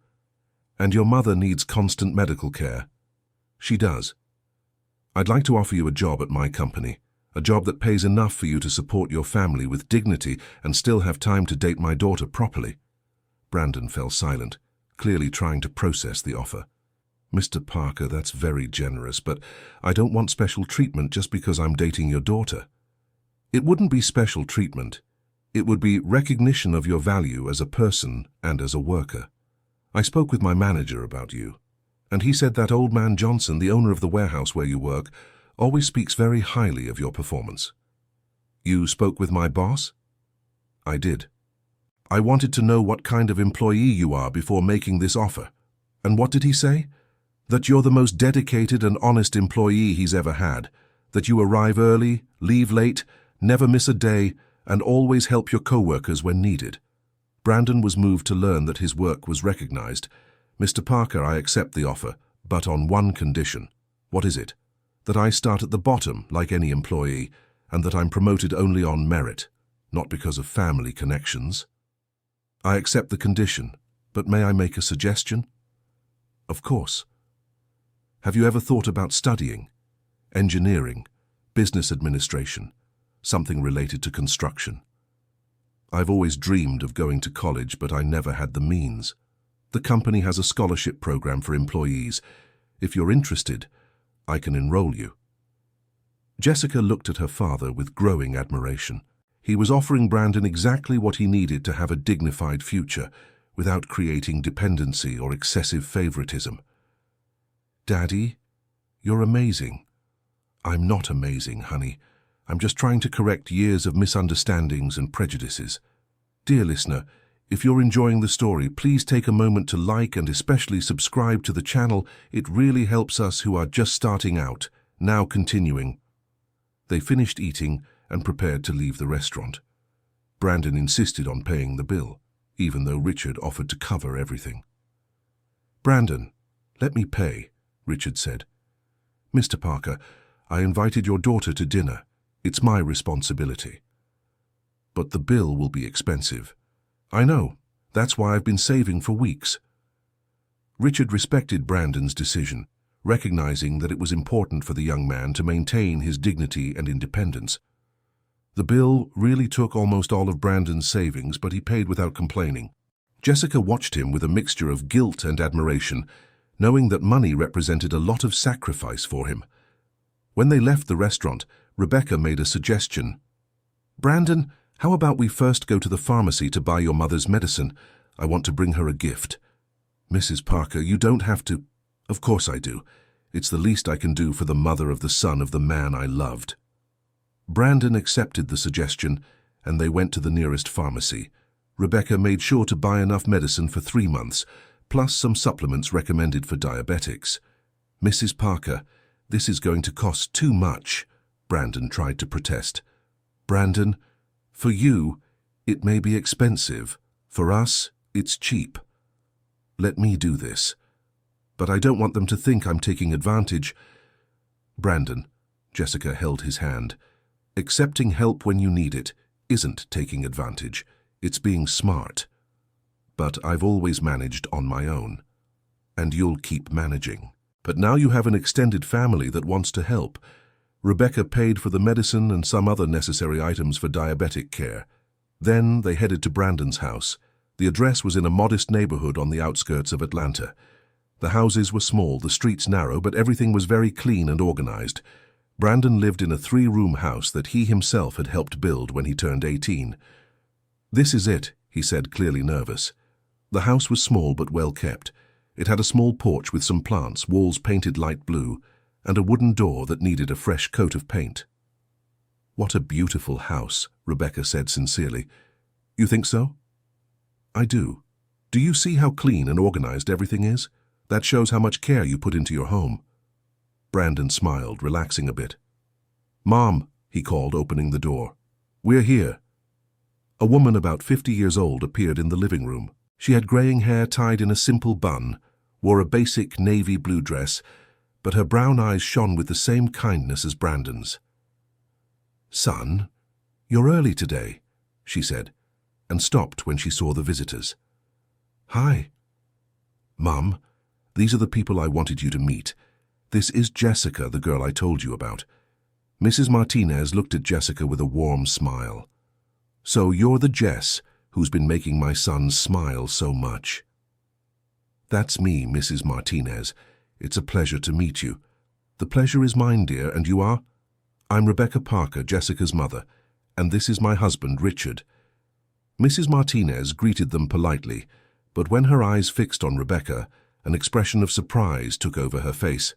And your mother needs constant medical care? She does. I'd like to offer you a job at my company, a job that pays enough for you to support your family with dignity and still have time to date my daughter properly. Brandon fell silent, clearly trying to process the offer. Mr. Parker, that's very generous, but I don't want special treatment just because I'm dating your daughter. It wouldn't be special treatment. It would be recognition of your value as a person and as a worker. I spoke with my manager about you, and he said that old man Johnson, the owner of the warehouse where you work, always speaks very highly of your performance. You spoke with my boss? I did. I wanted to know what kind of employee you are before making this offer. And what did he say? That you're the most dedicated and honest employee he's ever had, that you arrive early, leave late, never miss a day, and always help your co-workers when needed. Brandon was moved to learn that his work was recognized. Mr. Parker, I accept the offer, but on one condition. What is it? That I start at the bottom, like any employee, and that I'm promoted only on merit, not because of family connections. I accept the condition, but may I make a suggestion? Of course. Have you ever thought about studying? Engineering, business administration, something related to construction? I've always dreamed of going to college, but I never had the means. The company has a scholarship program for employees. If you're interested, I can enroll you. Jessica looked at her father with growing admiration. He was offering Brandon exactly what he needed to have a dignified future, without creating dependency or excessive favoritism. Daddy, you're amazing. I'm not amazing, honey. I'm just trying to correct years of misunderstandings and prejudices. Dear listener, if you're enjoying the story, please take a moment to like and especially subscribe to the channel. It really helps us who are just starting out. Now continuing. They finished eating and prepared to leave the restaurant. Brandon insisted on paying the bill, even though Richard offered to cover everything. Brandon, let me pay, Richard said. Mr. Parker, I invited your daughter to dinner. It's my responsibility. But the bill will be expensive. I know. That's why I've been saving for weeks. Richard respected Brandon's decision, recognizing that it was important for the young man to maintain his dignity and independence. The bill really took almost all of Brandon's savings, but he paid without complaining. Jessica watched him with a mixture of guilt and admiration, knowing that money represented a lot of sacrifice for him. When they left the restaurant, Rebecca made a suggestion. "Brandon, how about we first go to the pharmacy to buy your mother's medicine? I want to bring her a gift." "Mrs. Parker, you don't have to." "Of course I do. It's the least I can do for the mother of the son of the man I loved." Brandon accepted the suggestion, and they went to the nearest pharmacy. Rebecca made sure to buy enough medicine for 3 months, plus some supplements recommended for diabetics. "Mrs. Parker, this is going to cost too much," Brandon tried to protest. "Brandon, for you, it may be expensive. For us, it's cheap. Let me do this. But I don't want them to think I'm taking advantage." "Brandon," Jessica held his hand, "accepting help when you need it isn't taking advantage. It's being smart. But I've always managed on my own. And you'll keep managing. But now you have an extended family that wants to help." Rebecca paid for the medicine and some other necessary items for diabetic care. Then they headed to Brandon's house. The address was in a modest neighborhood on the outskirts of Atlanta. The houses were small, the streets narrow, but everything was very clean and organized. Brandon lived in a 3-room house that he himself had helped build when he turned 18. "This is it," he said, clearly nervous. The house was small but well kept. It had a small porch with some plants, walls painted light blue, and a wooden door that needed a fresh coat of paint. "What a beautiful house," Rebecca said sincerely. "You think so?" "I do. Do you see how clean and organized everything is? That shows how much care you put into your home." Brandon smiled, relaxing a bit. "Mom," he called, opening the door. "We're here." A woman about 50 years old appeared in the living room. She had graying hair tied in a simple bun, wore a basic navy blue dress, but her brown eyes shone with the same kindness as Brandon's. "Son, you're early today," she said, and stopped when she saw the visitors. "Hi." "Mum, these are the people I wanted you to meet. This is Jessica, the girl I told you about." Mrs. Martinez looked at Jessica with a warm smile. "So you're the Jess who's been making my son smile so much." "That's me, Mrs. Martinez. It's a pleasure to meet you." "The pleasure is mine, dear, and you are?" "I'm Rebecca Parker, Jessica's mother, and this is my husband, Richard." Mrs. Martinez greeted them politely, but when her eyes fixed on Rebecca, an expression of surprise took over her face.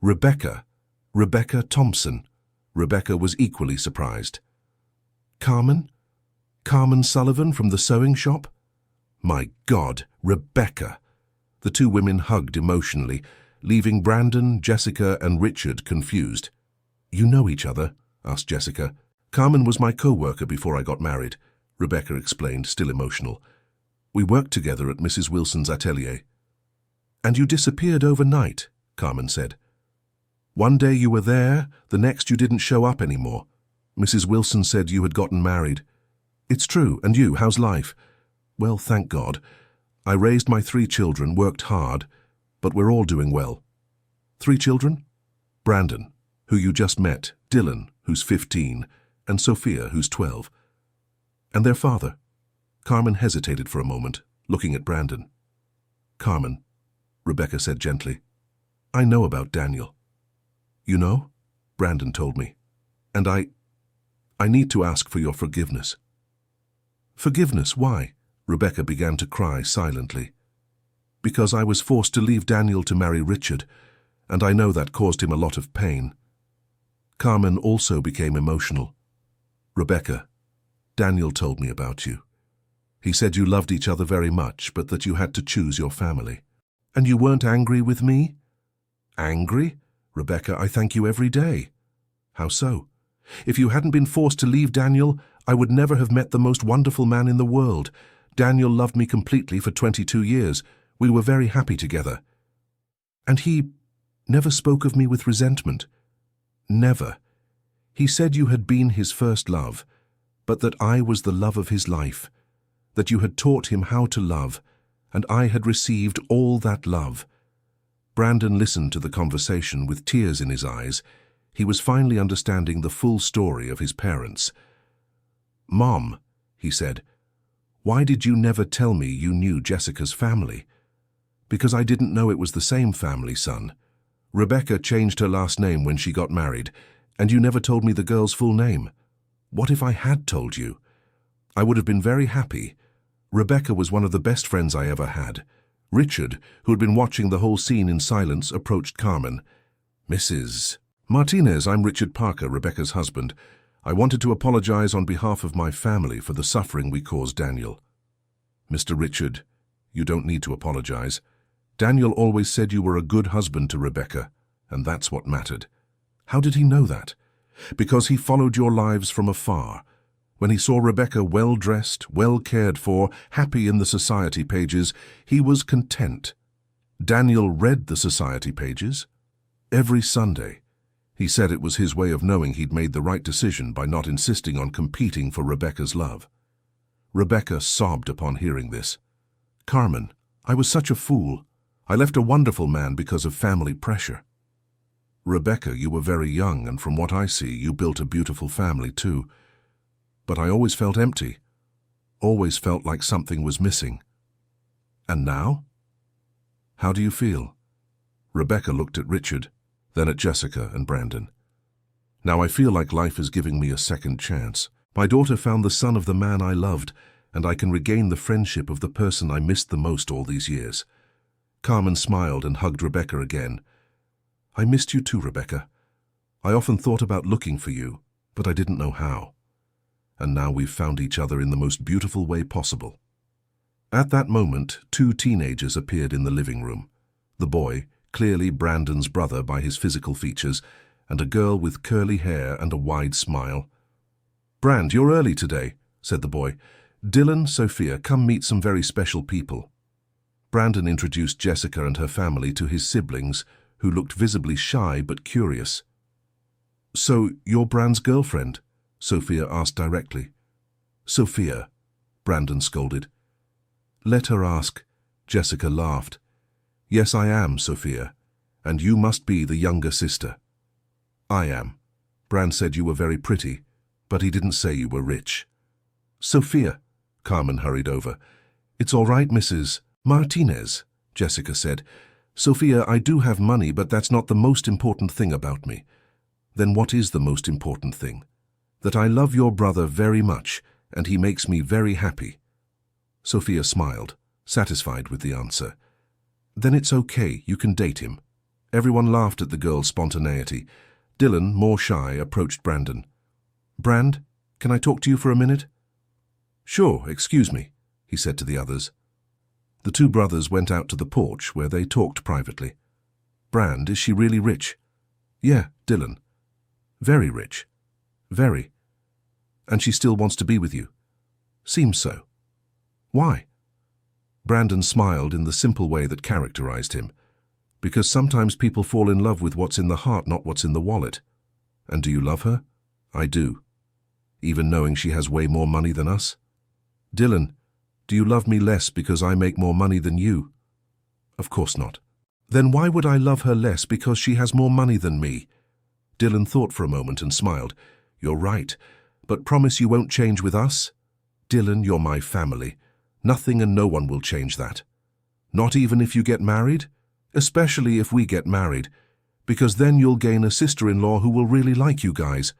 "Rebecca? Rebecca Thompson?" Rebecca was equally surprised. "Carmen? Carmen Sullivan from the sewing shop?" "My God, Rebecca!" The 2 women hugged emotionally, leaving Brandon, Jessica, and Richard confused. "You know each other?" asked Jessica. "Carmen was my co-worker before I got married," Rebecca explained, still emotional. "We worked together at Mrs. Wilson's atelier." "And you disappeared overnight," Carmen said. "One day you were there, the next you didn't show up anymore. Mrs. Wilson said you had gotten married." "It's true, and you, how's life?" "Well, thank God. I raised my 3 children, worked hard, but we're all doing well." "3 children?" "Brandon, who you just met, Dylan, who's 15, and Sophia, who's 12. "And their father?" Carmen hesitated for a moment, looking at Brandon. "Carmen," Rebecca said gently, "I know about Daniel." "You know?" Brandon told me. "And I need to ask for your forgiveness." "Forgiveness? Why?" Rebecca began to cry silently. "Because I was forced to leave Daniel to marry Richard, and I know that caused him a lot of pain." Carmen also became emotional. "Rebecca, Daniel told me about you. He said you loved each other very much, but that you had to choose your family. And you weren't angry with me?" "Angry? Rebecca, I thank you every day." "How so?" "If you hadn't been forced to leave Daniel, I would never have met the most wonderful man in the world. Daniel loved me completely for 22 years. We were very happy together. And he never spoke of me with resentment. Never. He said you had been his first love, but that I was the love of his life. that you had taught him how to love, and I had received all that love. Brandon listened to the conversation with tears in his eyes. He was finally understanding the full story of his parents. "Mom," he said, "why did you never tell me you knew Jessica's family?" "Because I didn't know it was the same family, son. Rebecca changed her last name when she got married, and you never told me the girl's full name. What if I had told you? I would have been very happy. Rebecca was one of the best friends I ever had." Richard, who had been watching the whole scene in silence, approached Carmen. "Mrs. Martinez, I'm Richard Parker, Rebecca's husband. I wanted to apologize on behalf of my family for the suffering we caused Daniel." "Mr. Richard, you don't need to apologize. Daniel always said you were a good husband to Rebecca, and that's what mattered." "How did he know that?" "Because he followed your lives from afar. When he saw Rebecca well-dressed, well-cared for, happy in the society pages, he was content. Daniel read the society pages every Sunday. He said it was his way of knowing he'd made the right decision by not insisting on competing for Rebecca's love." Rebecca sobbed upon hearing this. "Carmen, I was such a fool. I left a wonderful man because of family pressure." "Rebecca, you were very young, and from what I see, you built a beautiful family too. But I always felt empty, always felt like something was missing. And now? How do you feel?" Rebecca looked at Richard, then at Jessica and Brandon. "Now I feel like life is giving me a second chance. My daughter found the son of the man I loved, and I can regain the friendship of the person I missed the most all these years." Carmen smiled and hugged Rebecca again. "I missed you too, Rebecca. I often thought about looking for you, but I didn't know how. And now we've found each other in the most beautiful way possible." At that moment, 2 teenagers appeared in the living room. The boy, clearly Brandon's brother by his physical features, and a girl with curly hair and a wide smile. "Brand, you're early today," said the boy. "Dylan, Sophia, come meet some very special people." Brandon introduced Jessica and her family to his siblings, who looked visibly shy but curious. "So, you're Brand's girlfriend?" Sophia asked directly. "Sophia," Brandon scolded. "Let her ask," Jessica laughed. "Yes, I am, Sophia, and you must be the younger sister." "I am. Brand said you were very pretty, but he didn't say you were rich." "Sophia," Carmen hurried over. "It's all right, Mrs. Martinez," Jessica said. "Sophia, I do have money, but that's not the most important thing about me." "Then what is the most important thing?" "That I love your brother very much, and he makes me very happy." Sophia smiled, satisfied with the answer. "Then it's okay, you can date him." Everyone laughed at the girl's spontaneity. Dylan, more shy, approached Brandon. "Brand, can I talk to you for a minute?" "Sure, excuse me," he said to the others. The 2 brothers went out to the porch where they talked privately. "Brand, is she really rich?" "Yeah, Dylan. Very rich. Very. And she still wants to be with you?" "Seems so." "Why?" Brandon smiled in the simple way that characterized him. "Because sometimes people fall in love with what's in the heart, not what's in the wallet." "And do you love her?" "I do. Even knowing she has way more money than us?" "Dylan, do you love me less because I make more money than you?" "Of course not." "Then why would I love her less because she has more money than me?" Dylan thought for a moment and smiled. "You're right, but promise you won't change with us?" "Dylan, you're my family. Nothing and no one will change that." "Not even if you get married?" "Especially if we get married, because then you'll gain a sister-in-law who will really like you guys."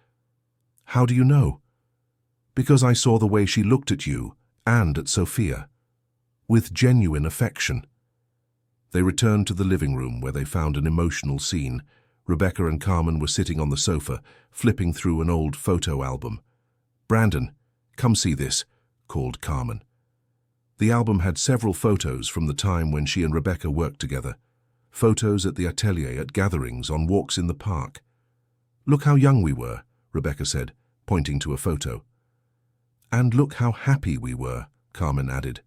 "How do you know?" "Because I saw the way she looked at you and at Sophia. With genuine affection." They returned to the living room where they found an emotional scene. Rebecca and Carmen were sitting on the sofa, flipping through an old photo album. "Brandon, come see this," called Carmen. The album had several photos from the time when she and Rebecca worked together. Photos at the atelier, at gatherings, on walks in the park. "Look how young we were," Rebecca said, pointing to a photo. "And look how happy we were," Carmen added.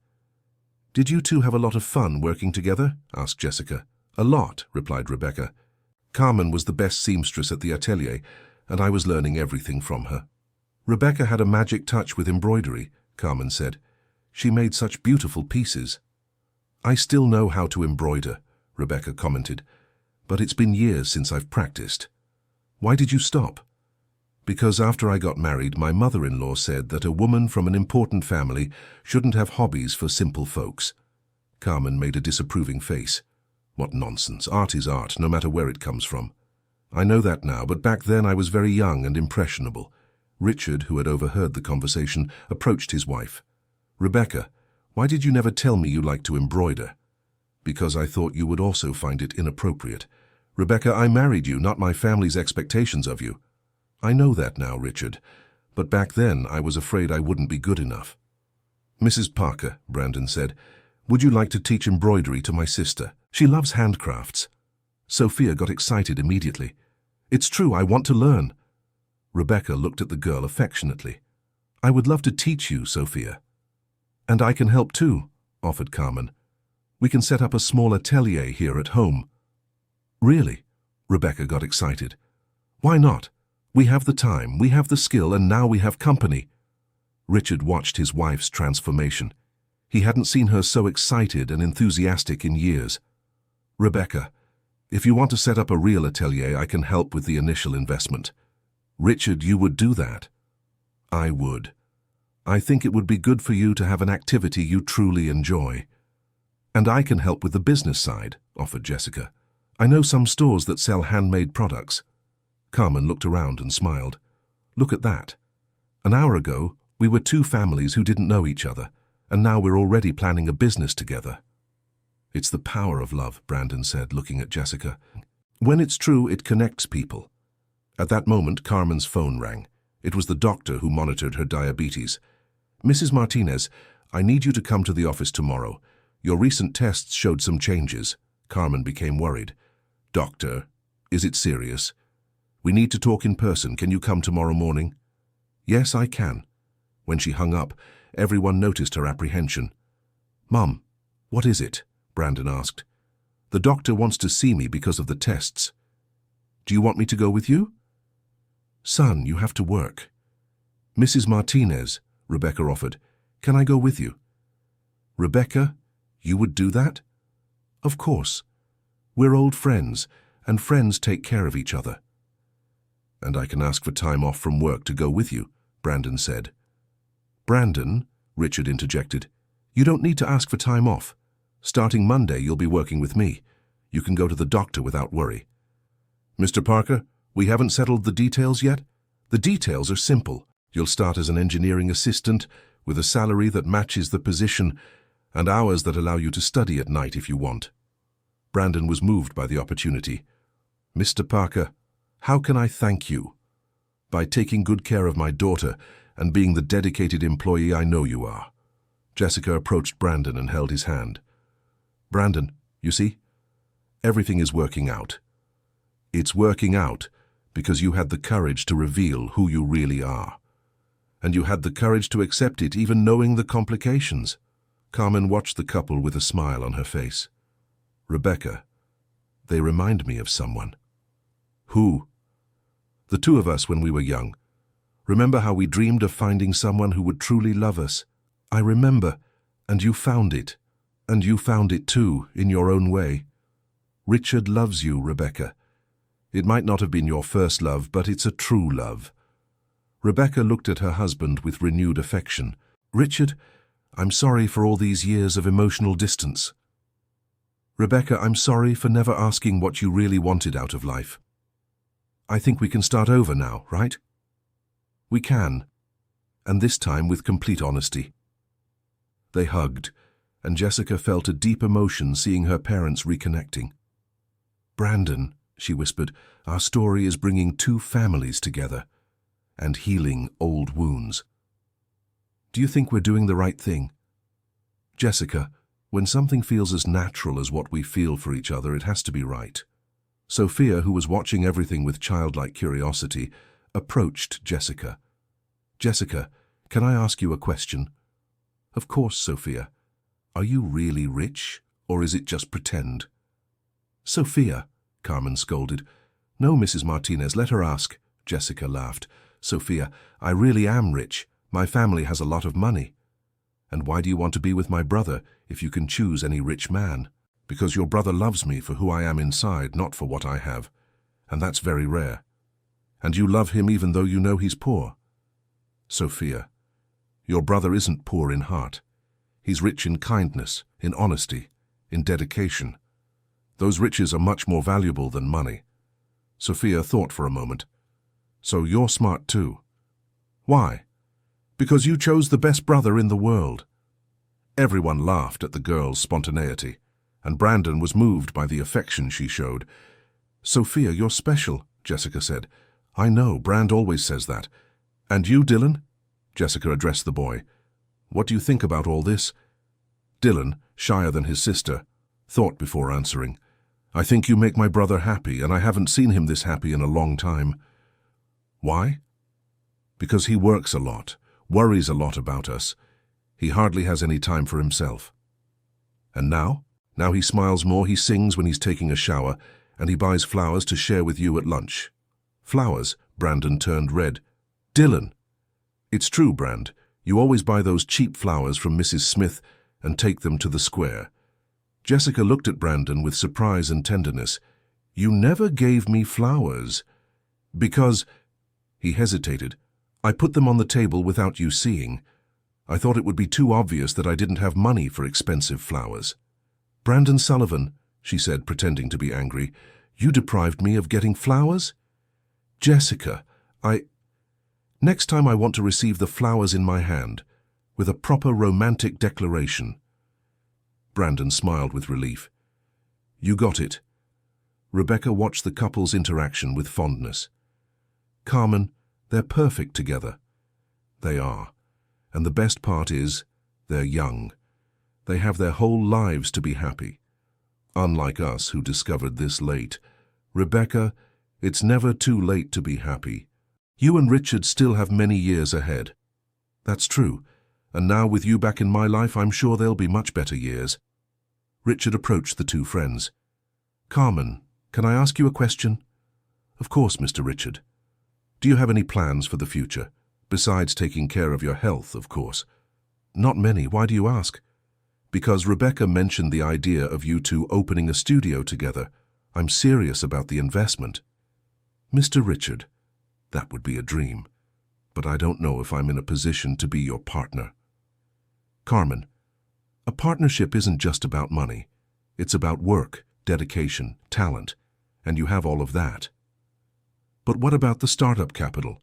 "Did you two have a lot of fun working together?" asked Jessica. "A lot," replied Rebecca. "Carmen was the best seamstress at the atelier, and I was learning everything from her." "Rebecca had a magic touch with embroidery," Carmen said. She made such beautiful pieces. I still know how to embroider, Rebecca commented, but it's been years since I've practiced. Why did you stop? Because after I got married, my mother-in-law said that a woman from an important family shouldn't have hobbies for simple folks. Carmen made a disapproving face. What nonsense. Art is art, no matter where it comes from. I know that now, but back then I was very young and impressionable. Richard, who had overheard the conversation, approached his wife. Rebecca, why did you never tell me you liked to embroider? Because I thought you would also find it inappropriate. Rebecca, I married you, not my family's expectations of you. I know that now, Richard, but back then I was afraid I wouldn't be good enough. Mrs. Parker, Brandon said, would you like to teach embroidery to my sister? She loves handcrafts. Sophia got excited immediately. It's true, I want to learn. Rebecca looked at the girl affectionately. I would love to teach you, Sophia. And I can help too, offered Carmen. We can set up a small atelier here at home. Really? Rebecca got excited. Why not? We have the time, we have the skill, and now we have company. Richard watched his wife's transformation. He hadn't seen her so excited and enthusiastic in years. Rebecca, if you want to set up a real atelier, I can help with the initial investment. Richard, you would do that? I would. I think it would be good for you to have an activity you truly enjoy. And I can help with the business side, offered Jessica. I know some stores that sell handmade products. Carmen looked around and smiled. Look at that. An hour ago, we were two families who didn't know each other, and now we're already planning a business together. It's the power of love, Brandon said, looking at Jessica. When it's true, it connects people. At that moment, Carmen's phone rang. It was the doctor who monitored her diabetes. Mrs. Martinez, I need you to come to the office tomorrow. Your recent tests showed some changes. Carmen became worried. Doctor, is it serious? We need to talk in person. Can you come tomorrow morning? Yes, I can. When she hung up, everyone noticed her apprehension. Mum, what is it? Brandon asked. The doctor wants to see me because of the tests. Do you want me to go with you? Son, you have to work. Mrs. Martinez, Rebecca offered. Can I go with you? Rebecca, you would do that? Of course. We're old friends, and friends take care of each other. And I can ask for time off from work to go with you, Brandon said. Brandon, Richard interjected, you don't need to ask for time off. Starting Monday, you'll be working with me. You can go to the doctor without worry. Mr. Parker, we haven't settled the details yet? The details are simple. You'll start as an engineering assistant with a salary that matches the position and hours that allow you to study at night if you want. Brandon was moved by the opportunity. Mr. Parker, how can I thank you? By taking good care of my daughter and being the dedicated employee I know you are. Jessica approached Brandon and held his hand. Brandon, you see? Everything is working out. It's working out because you had the courage to reveal who you really are. And you had the courage to accept it even knowing the complications. Carmen watched the couple with a smile on her face. Rebecca, they remind me of someone. Who? The two of us when we were young. Remember how we dreamed of finding someone who would truly love us? I remember, and you found it. And you found it too, in your own way. Richard loves you, Rebecca. It might not have been your first love, but it's a true love. Rebecca looked at her husband with renewed affection. Richard, I'm sorry for all these years of emotional distance. Rebecca, I'm sorry for never asking what you really wanted out of life. I think we can start over now, right? We can, and this time with complete honesty. They hugged, and Jessica felt a deep emotion seeing her parents reconnecting. Brandon, she whispered, our story is bringing two families together and healing old wounds. Do you think we're doing the right thing? Jessica, when something feels as natural as what we feel for each other, it has to be right. Sophia, who was watching everything with childlike curiosity, approached Jessica. Jessica, can I ask you a question? Of course, Sophia. Are you really rich, or is it just pretend? Sophia, Carmen scolded. No, Mrs. Martinez, let her ask. Jessica laughed. Sophia, I really am rich. My family has a lot of money. And why do you want to be with my brother if you can choose any rich man? Because your brother loves me for who I am inside, not for what I have. And that's very rare. And you love him even though you know he's poor. Sophia, your brother isn't poor in heart. He's rich in kindness, in honesty, in dedication. Those riches are much more valuable than money. Sophia thought for a moment. So you're smart too. Why? Because you chose the best brother in the world. Everyone laughed at the girl's spontaneity, and Brandon was moved by the affection she showed. Sophia, you're special, Jessica said. I know, Brand always says that. And you, Dylan? Jessica addressed the boy. What do you think about all this? Dylan, shyer than his sister, thought before answering. I think you make my brother happy, and I haven't seen him this happy in a long time. Why? Because he works a lot, worries a lot about us. He hardly has any time for himself. And now? Now he smiles more, he sings when he's taking a shower, and he buys flowers to share with you at lunch. Flowers? Brandon turned red. Dylan! It's true, Brand. You always buy those cheap flowers from Mrs. Smith and take them to the square. Jessica looked at Brandon with surprise and tenderness. You never gave me flowers. Because... He hesitated. I put them on the table without you seeing. I thought it would be too obvious that I didn't have money for expensive flowers. Brandon Sullivan, she said, pretending to be angry, you deprived me of getting flowers? Jessica, Next time I want to receive the flowers in my hand, with a proper romantic declaration. Brandon smiled with relief. You got it. Rebecca watched the couple's interaction with fondness. Carmen, they're perfect together. They are. And the best part is, they're young. They have their whole lives to be happy. Unlike us who discovered this late. Rebecca, it's never too late to be happy. You and Richard still have many years ahead. That's true. And now with you back in my life, I'm sure there'll be much better years. Richard approached the two friends. Carmen, can I ask you a question? Of course, Mr. Richard. Do you have any plans for the future? Besides taking care of your health, of course. Not many. Why do you ask? Because Rebecca mentioned the idea of you two opening a studio together. I'm serious about the investment. Mr. Richard, that would be a dream. But I don't know if I'm in a position to be your partner. Carmen, a partnership isn't just about money. It's about work, dedication, talent, and you have all of that. But what about the startup capital?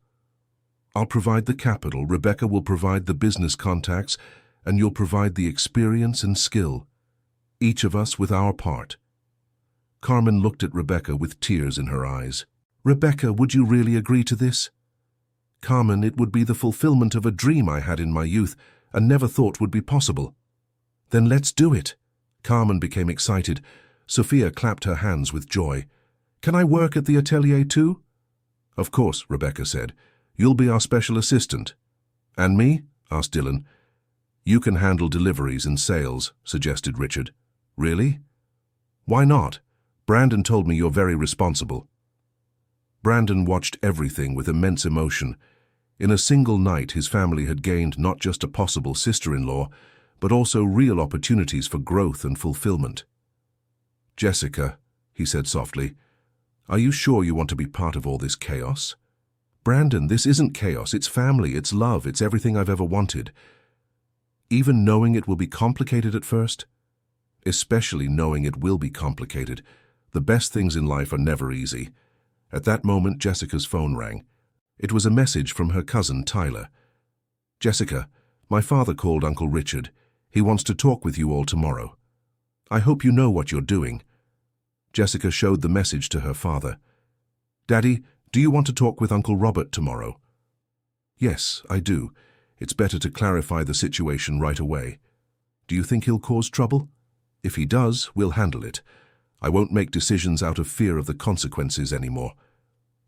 I'll provide the capital, Rebecca will provide the business contacts, and you'll provide the experience and skill. Each of us with our part. Carmen looked at Rebecca with tears in her eyes. Rebecca, would you really agree to this? Carmen, it would be the fulfillment of a dream I had in my youth and never thought would be possible. Then let's do it. Carmen became excited. Sophia clapped her hands with joy. Can I work at the atelier too? Of course, Rebecca said. You'll be our special assistant. And me? Asked Dylan. You can handle deliveries and sales, suggested Richard. Really? Why not? Brandon told me you're very responsible. Brandon watched everything with immense emotion. In a single night, his family had gained not just a possible sister-in-law, but also real opportunities for growth and fulfillment. Jessica, he said softly, are you sure you want to be part of all this chaos? Brandon, this isn't chaos. It's family, it's love, it's everything I've ever wanted. Even knowing it will be complicated at first? Especially knowing it will be complicated. The best things in life are never easy. At that moment, Jessica's phone rang. It was a message from her cousin, Tyler. Jessica, my father called Uncle Richard. He wants to talk with you all tomorrow. I hope you know what you're doing. Jessica showed the message to her father. Daddy, do you want to talk with Uncle Robert tomorrow? Yes, I do. It's better to clarify the situation right away. Do you think he'll cause trouble? If he does, we'll handle it. I won't make decisions out of fear of the consequences anymore.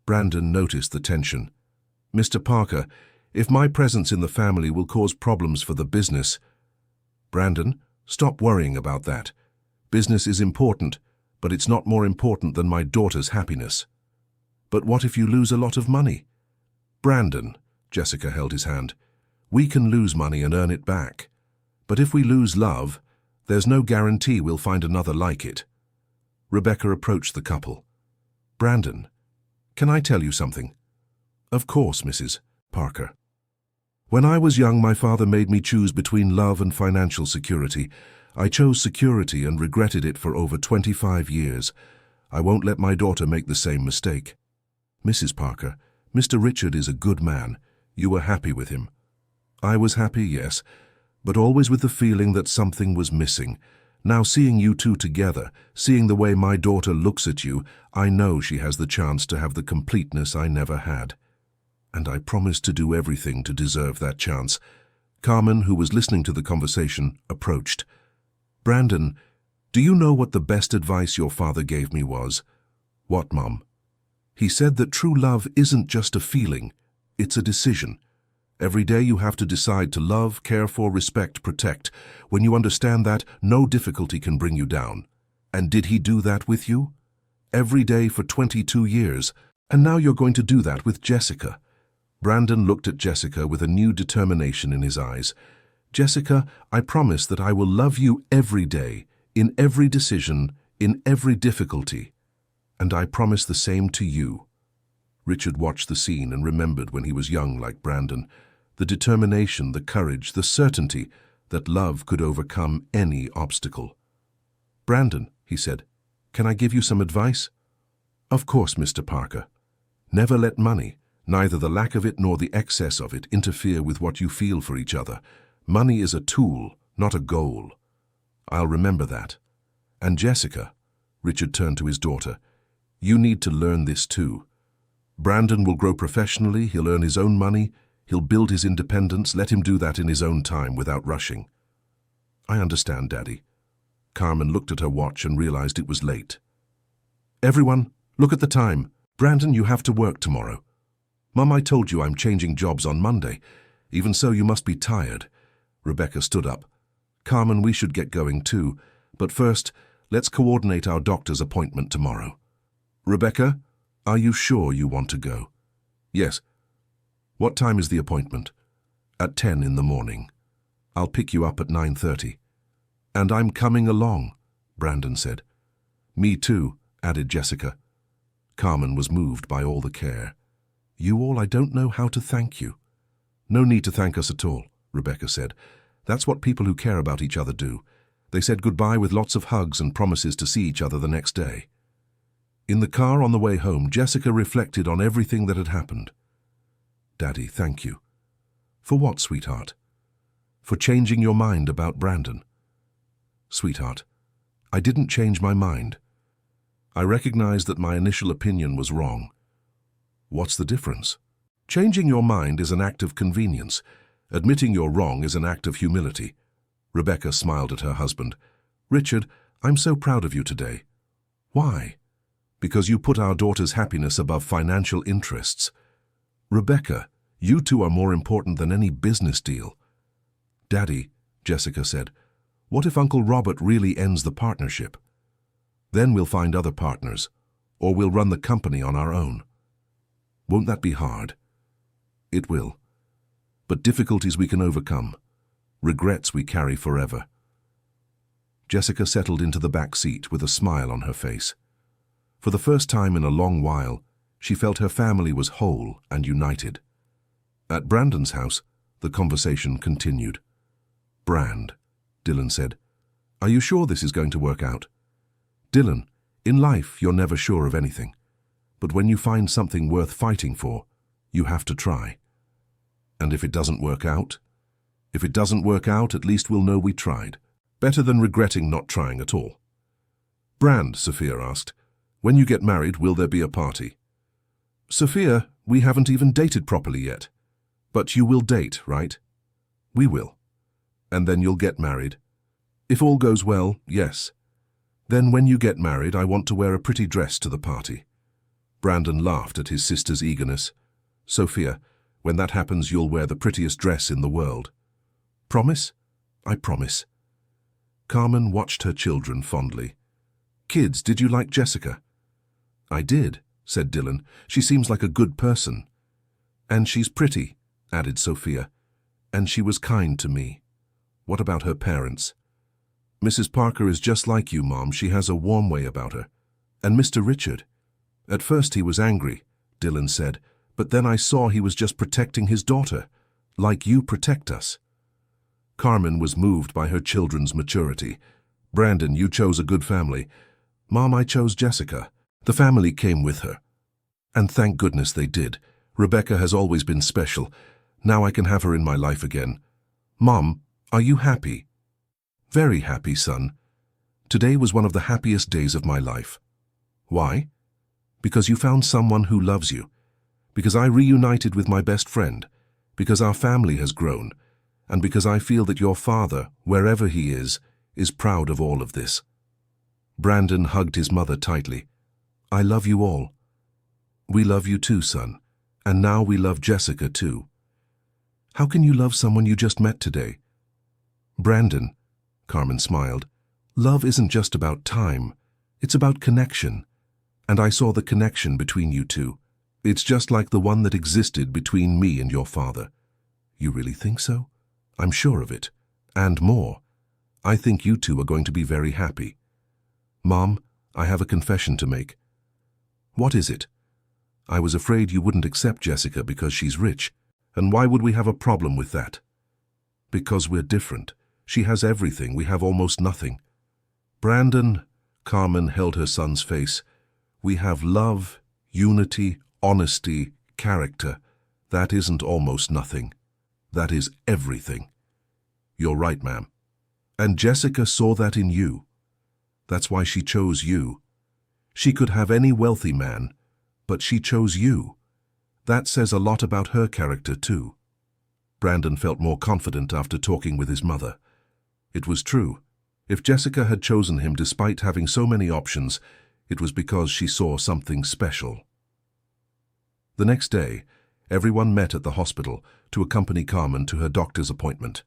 Brandon noticed the tension. Mr. Parker, if my presence in the family will cause problems for the business... Brandon, stop worrying about that. Business is important, but it's not more important than my daughter's happiness. But what if you lose a lot of money? Brandon, Jessica held his hand, we can lose money and earn it back. But if we lose love, there's no guarantee we'll find another like it. Rebecca approached the couple. Brandon, can I tell you something? Of course, Mrs. Parker. When I was young, my father made me choose between love and financial security. I chose security and regretted it for over 25 years. I won't let my daughter make the same mistake. Mrs. Parker, Mr. Richard is a good man. You were happy with him. I was happy, yes, but always with the feeling that something was missing. Now seeing you two together, seeing the way my daughter looks at you, I know she has the chance to have the completeness I never had. And I promised to do everything to deserve that chance. Carmen, who was listening to the conversation, approached. Brandon, do you know what the best advice your father gave me was? What, Mom? He said that true love isn't just a feeling, it's a decision. Every day you have to decide to love, care for, respect, protect. When you understand that, no difficulty can bring you down. And did he do that with you? Every day for 22 years, and now you're going to do that with Jessica. Brandon looked at Jessica with a new determination in his eyes. Jessica, I promise that I will love you every day, in every decision, in every difficulty. And I promise the same to you. Richard watched the scene and remembered when he was young like Brandon, the determination, the courage, the certainty that love could overcome any obstacle. Brandon, he said, can I give you some advice? Of course, Mr. Parker. Never let money, neither the lack of it nor the excess of it, interfere with what you feel for each other. Money is a tool, not a goal. I'll remember that. And Jessica, Richard turned to his daughter, you need to learn this too. Brandon will grow professionally, he'll earn his own money, he'll build his independence, let him do that in his own time without rushing. I understand, Daddy. Carmen looked at her watch and realized it was late. Everyone, look at the time. Brandon, you have to work tomorrow. Mum, I told you I'm changing jobs on Monday. Even so, you must be tired. Rebecca stood up. Carmen, we should get going too. But first, let's coordinate our doctor's appointment tomorrow. Rebecca, are you sure you want to go? Yes. What time is the appointment? At 10 in the morning. I'll pick you up at 9:30. And I'm coming along, Brandon said. Me too, added Jessica. Carmen was moved by all the care. You all, I don't know how to thank you. No need to thank us at all, Rebecca said. That's what people who care about each other do. They said goodbye with lots of hugs and promises to see each other the next day. In the car on the way home, Jessica reflected on everything that had happened. Daddy, thank you. For what, sweetheart? For changing your mind about Brandon. Sweetheart, I didn't change my mind. I recognize that my initial opinion was wrong. What's the difference? Changing your mind is an act of convenience. Admitting you're wrong is an act of humility. Rebecca smiled at her husband. Richard, I'm so proud of you today. Why? Because you put our daughter's happiness above financial interests. Rebecca, you two are more important than any business deal. Daddy, Jessica said, what if Uncle Robert really ends the partnership? Then we'll find other partners, or we'll run the company on our own. Won't that be hard? It will. But difficulties we can overcome. Regrets we carry forever. Jessica settled into the back seat with a smile on her face. For the first time in a long while, she felt her family was whole and united. At Brandon's house, the conversation continued. Brand, Dylan said, are you sure this is going to work out? Dylan, in life you're never sure of anything. But when you find something worth fighting for, you have to try. And if it doesn't work out? If it doesn't work out, at least we'll know we tried. Better than regretting not trying at all. Brand, Sophia asked, when you get married, will there be a party? Sophia, we haven't even dated properly yet. But you will date, right? We will. And then you'll get married. If all goes well, yes. Then when you get married, I want to wear a pretty dress to the party. Brandon laughed at his sister's eagerness. Sophia, when that happens, you'll wear the prettiest dress in the world. Promise? I promise. Carmen watched her children fondly. Kids, did you like Jessica? I did, said Dylan. She seems like a good person. And she's pretty, added Sophia. And she was kind to me. What about her parents? Mrs. Parker is just like you, Mom. She has a warm way about her. And Mr. Richard? At first he was angry, Dylan said, but then I saw he was just protecting his daughter, like you protect us. Carmen was moved by her children's maturity. Brandon, you chose a good family. Mom, I chose Jessica. The family came with her. And thank goodness they did. Rebecca has always been special. Now I can have her in my life again. Mom, are you happy? Very happy, son. Today was one of the happiest days of my life. Why? Because you found someone who loves you. Because I reunited with my best friend. Because our family has grown. And because I feel that your father, wherever he is proud of all of this. Brandon hugged his mother tightly. I love you all. We love you too, son. And now we love Jessica too. How can you love someone you just met today? Brandon, Carmen smiled, love isn't just about time. It's about connection. And I saw the connection between you two. It's just like the one that existed between me and your father. You really think so? I'm sure of it. And more. I think you two are going to be very happy. Mom, I have a confession to make. What is it? I was afraid you wouldn't accept Jessica because she's rich. And why would we have a problem with that? Because we're different. She has everything, we have almost nothing. Brandon, Carmen held her son's face. We have love, unity, honesty, character. That isn't almost nothing. That is everything. You're right, ma'am. And Jessica saw that in you. That's why she chose you. She could have any wealthy man, but she chose you. That says a lot about her character, too. Brandon felt more confident after talking with his mother. It was true. If Jessica had chosen him despite having so many options, it was because she saw something special. The next day, everyone met at the hospital to accompany Carmen to her doctor's appointment.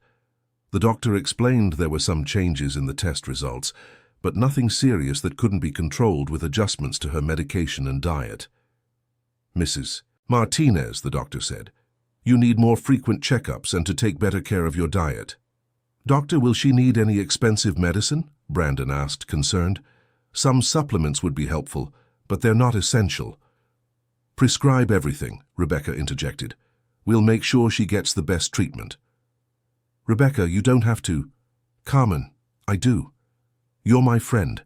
The doctor explained there were some changes in the test results, but nothing serious that couldn't be controlled with adjustments to her medication and diet. Mrs. Martinez, the doctor said, you need more frequent checkups and to take better care of your diet. Doctor, will she need any expensive medicine? Brandon asked, concerned. Some supplements would be helpful, but they're not essential. Prescribe everything, Rebecca interjected. We'll make sure she gets the best treatment. Rebecca, you don't have to. Carmen, I do. You're my friend,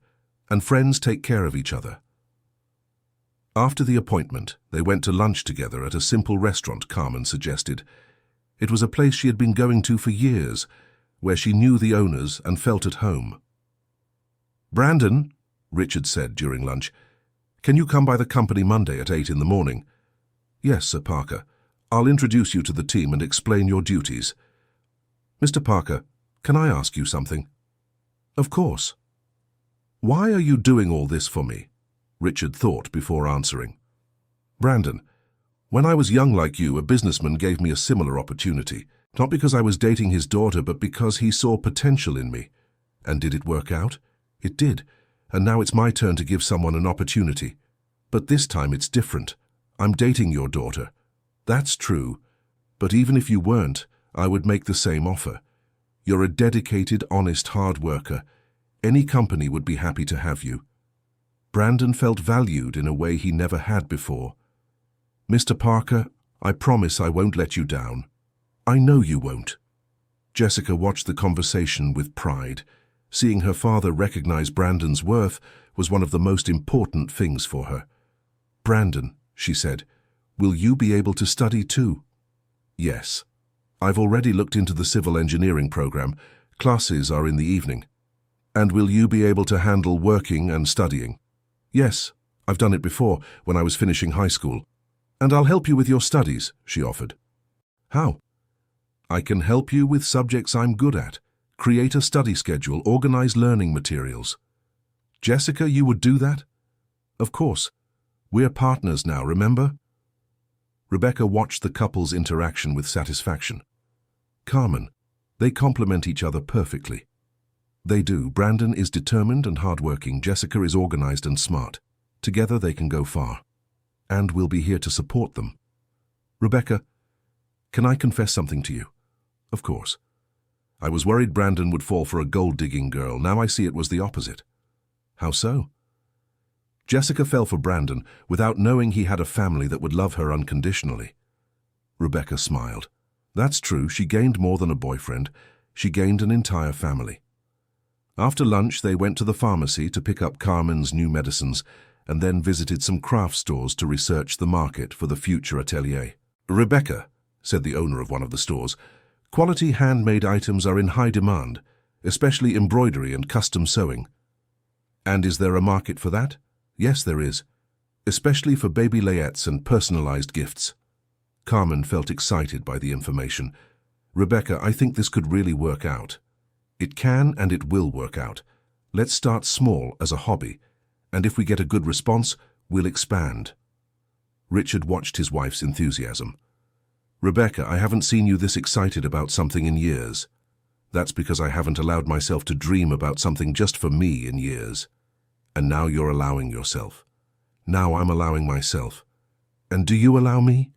and friends take care of each other. After the appointment, they went to lunch together at a simple restaurant Carmen suggested. It was a place she had been going to for years, where she knew the owners and felt at home. Brandon, Richard said during lunch, can you come by the company Monday at 8 in the morning? Yes, Sir Parker. I'll introduce you to the team and explain your duties. Mr. Parker, can I ask you something? Of course. Why are you doing all this for me? Richard thought before answering. Brandon, when I was young like you, a businessman gave me a similar opportunity. Not because I was dating his daughter, but because he saw potential in me. And did it work out? It did. And now it's my turn to give someone an opportunity. But this time it's different. I'm dating your daughter. That's true. But even if you weren't, I would make the same offer. You're a dedicated, honest, hard worker. Any company would be happy to have you. Brandon felt valued in a way he never had before. Mr. Parker, I promise I won't let you down. I know you won't. Jessica watched the conversation with pride. Seeing her father recognize Brandon's worth was one of the most important things for her. Brandon, she said, will you be able to study too? Yes. I've already looked into the civil engineering program. Classes are in the evening. And will you be able to handle working and studying? Yes, I've done it before when I was finishing high school. And I'll help you with your studies, she offered. How? I can help you with subjects I'm good at. Create a study schedule, organize learning materials. Jessica, you would do that? Of course. We're partners now, remember? Rebecca watched the couple's interaction with satisfaction. Carmen, they complement each other perfectly. They do. Brandon is determined and hardworking. Jessica is organized and smart. Together they can go far. And we'll be here to support them. Rebecca, can I confess something to you? Of course. I was worried Brandon would fall for a gold-digging girl. Now I see it was the opposite. How so? Jessica fell for Brandon without knowing he had a family that would love her unconditionally. Rebecca smiled. That's true, she gained more than a boyfriend. She gained an entire family. After lunch, they went to the pharmacy to pick up Carmen's new medicines and then visited some craft stores to research the market for the future atelier. Rebecca, said the owner of one of the stores, quality handmade items are in high demand, especially embroidery and custom sewing. And is there a market for that? Yes, there is, especially for baby layettes and personalized gifts. Carmen felt excited by the information. Rebecca, I think this could really work out. It can and it will work out. Let's start small as a hobby, and if we get a good response, we'll expand. Richard watched his wife's enthusiasm. Rebecca, I haven't seen you this excited about something in years. That's because I haven't allowed myself to dream about something just for me in years. And now you're allowing yourself. Now I'm allowing myself. And do you allow me?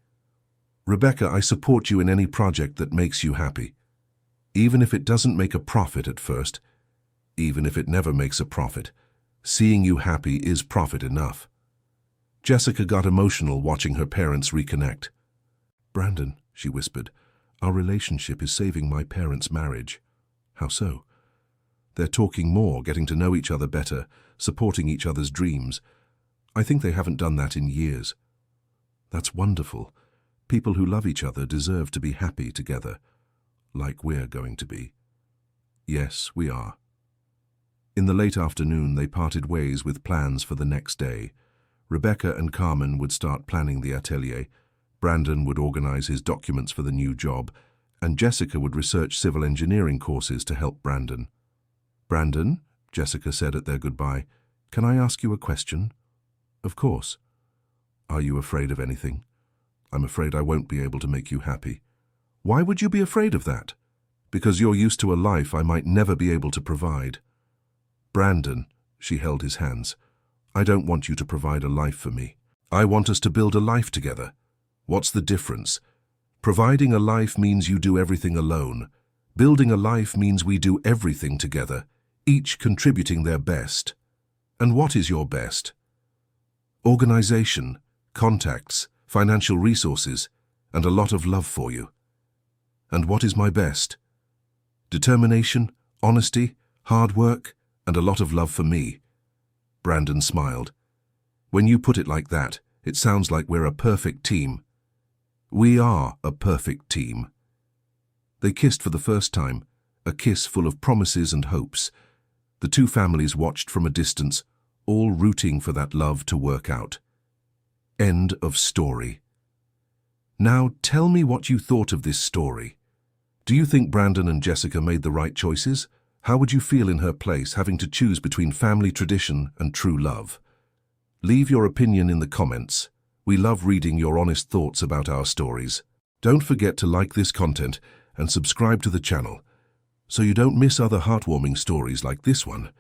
Rebecca, I support you in any project that makes you happy. Even if it doesn't make a profit at first, even if it never makes a profit, seeing you happy is profit enough. Jessica got emotional watching her parents reconnect. Brandon, she whispered, our relationship is saving my parents' marriage. How so? They're talking more, getting to know each other better, supporting each other's dreams. I think they haven't done that in years. That's wonderful. People who love each other deserve to be happy together, like we're going to be. Yes, we are. In the late afternoon, they parted ways with plans for the next day. Rebecca and Carmen would start planning the atelier, Brandon would organize his documents for the new job, and Jessica would research civil engineering courses to help Brandon. Brandon, Jessica said at their goodbye, can I ask you a question? Of course. Are you afraid of anything? I'm afraid I won't be able to make you happy. Why would you be afraid of that? Because you're used to a life I might never be able to provide. Brandon, she held his hands, I don't want you to provide a life for me. I want us to build a life together. What's the difference? Providing a life means you do everything alone. Building a life means we do everything together, each contributing their best. And what is your best? Organization, contacts, financial resources, and a lot of love for you. And what is my best? Determination, honesty, hard work, and a lot of love for me. Brandon smiled. When you put it like that, it sounds like we're a perfect team. We are a perfect team. They kissed for the first time, a kiss full of promises and hopes. The two families watched from a distance, all rooting for that love to work out. End of story. Now tell me what you thought of this story. Do you think Brandon and Jessica made the right choices? How would you feel in her place, having to choose between family tradition and true love? Leave your opinion in the comments. We love reading your honest thoughts about our stories. Don't forget to like this content and subscribe to the channel so you don't miss other heartwarming stories like this one.